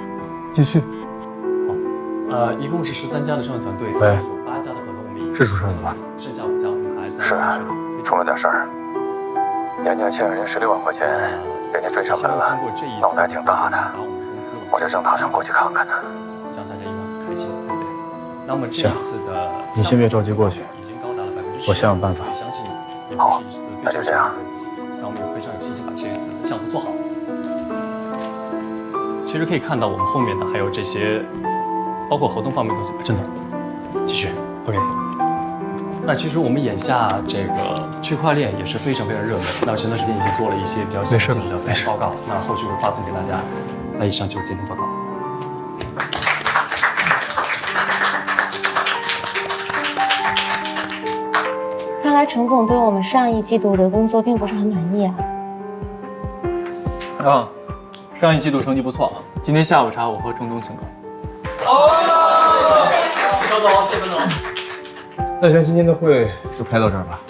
好，一共是13家的创业团队，喂，有8家的合同我们已经是出事了吧？剩下5家我们还在。是，出了点事儿。年年欠人16万块钱，人家追上门了，脑袋挺大的，我这正打算过去看看呢。希望大家一晚开心，对不对？那么这一次的，你先别着急过去，我想想办法。相信你，好，那就这样。那我们也非常有信心把这一次项目做好。其实可以看到，我们后面的还有这些，包括合同方面的东西。郑总，继续 ，OK。那其实我们眼下这个区块链也是非常热门。那前段时间已经做了一些比较详细的分析报告，那后续会发送给大家。那以上就是今天报告。看来陈总对我们上一季度的工作并不是很满意啊。啊，上一季度成绩不错，今天下午茶我和郑总请客。谢肖总，谢孙总。那行，今天的会就开到这儿吧。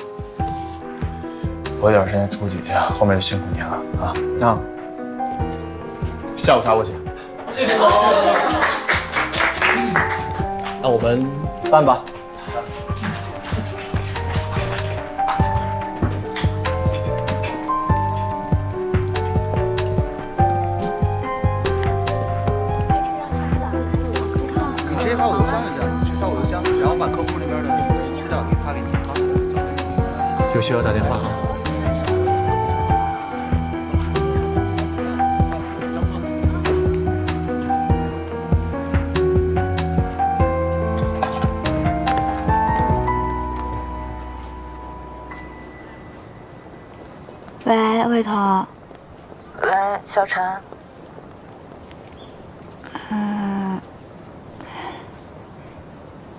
我有点时间出去去，后面就辛苦您了啊。下午茶我请。谢谢总。那我们散吧。你直接发我邮箱就行，直接发我邮箱，然后把客户那边的资料给发给你。有需要打电话吗？喂，魏彤。喂，小陈。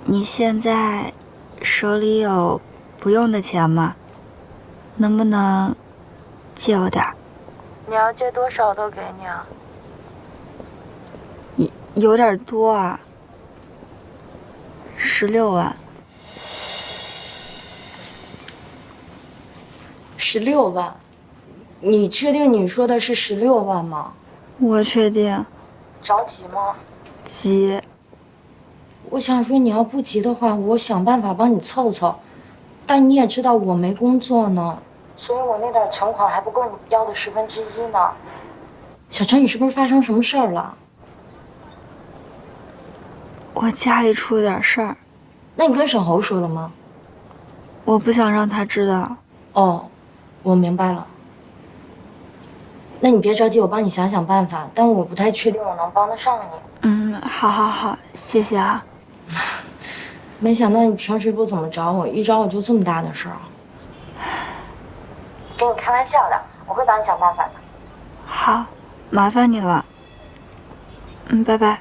你现在手里有不用的钱吗？能不能借我点儿？你要借多少都给你啊。有点多啊。16万。16万？你确定你说的是16万吗？我确定。着急吗？急。我想说，你要不急的话，我想办法帮你凑凑。但你也知道我没工作呢，所以我那点存款还不够你要的1/10呢。小陈，你是不是发生什么事儿了？我家里出了点事儿。那你跟沈侯说了吗？我不想让他知道。哦，我明白了。那你别着急，我帮你想想办法，但我不太确定我能帮得上你。好，谢谢啊。没想到你平时不怎么找我，一找我就这么大的事儿。跟你开玩笑的，我会帮你想办法的。好，麻烦你了。拜拜。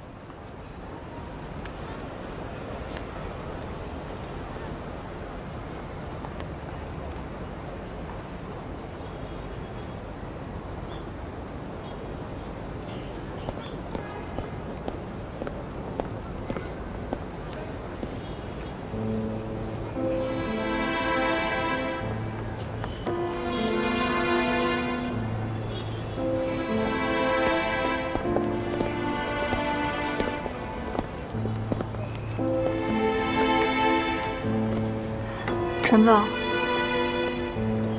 陈总，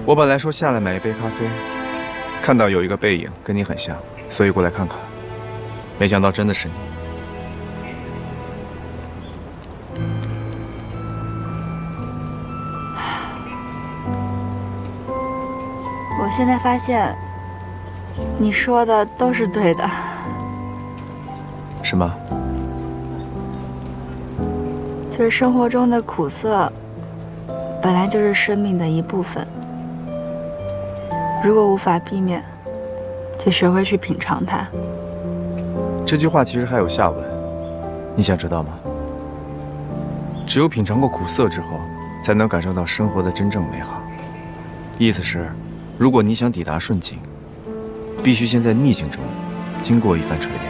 我本来说下来买一杯咖啡，看到有一个背影跟你很像，所以过来看看。没想到真的是你。我现在发现，你说的都是对的。什么？就是生活中的苦涩，本来就是生命的一部分。如果无法避免，就学会去品尝它。这句话其实还有下文，你想知道吗？只有品尝过苦涩之后，才能感受到生活的真正美好。意思是，如果你想抵达顺境，必须先在逆境中经过一番锤炼。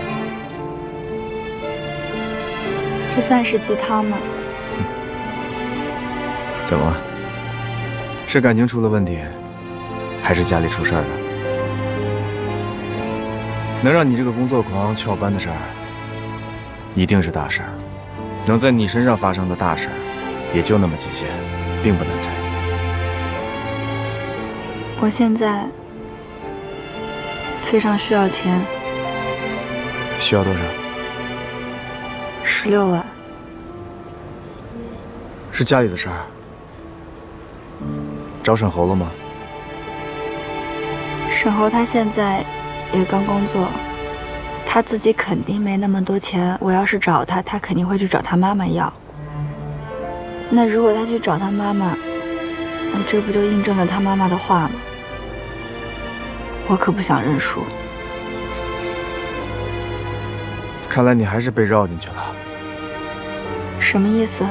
这算是鸡汤吗？怎么了？是感情出了问题，还是家里出事儿了？能让你这个工作狂翘班的事儿，一定是大事儿。能在你身上发生的大事儿，也就那么几件，并不难猜。我现在非常需要钱。需要多少？16万。是家里的事儿。找沈侯了吗？沈侯他现在也刚工作，他自己肯定没那么多钱。我要是找他，他肯定会去找他妈妈要。那如果他去找他妈妈，那这不就印证了他妈妈的话吗？我可不想认输。看来你还是被绕进去了。什么意思？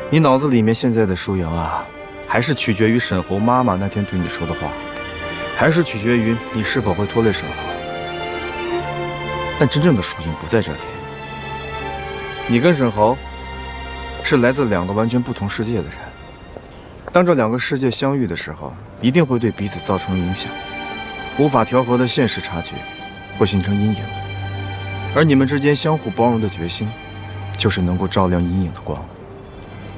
你脑子里面现在的输赢啊，还是取决于沈侯妈妈那天对你说的话，还是取决于你是否会拖累沈侯。但真正的输赢不在这里。你跟沈侯是来自2个完全不同世界的人，当这2个世界相遇的时候，一定会对彼此造成影响，无法调和的现实差距会形成阴影，而你们之间相互包容的决心，就是能够照亮阴影的光。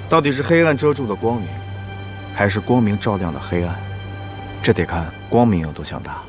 到底是黑暗遮住的光明，还是光明照亮的黑暗？这得看光明有多强大。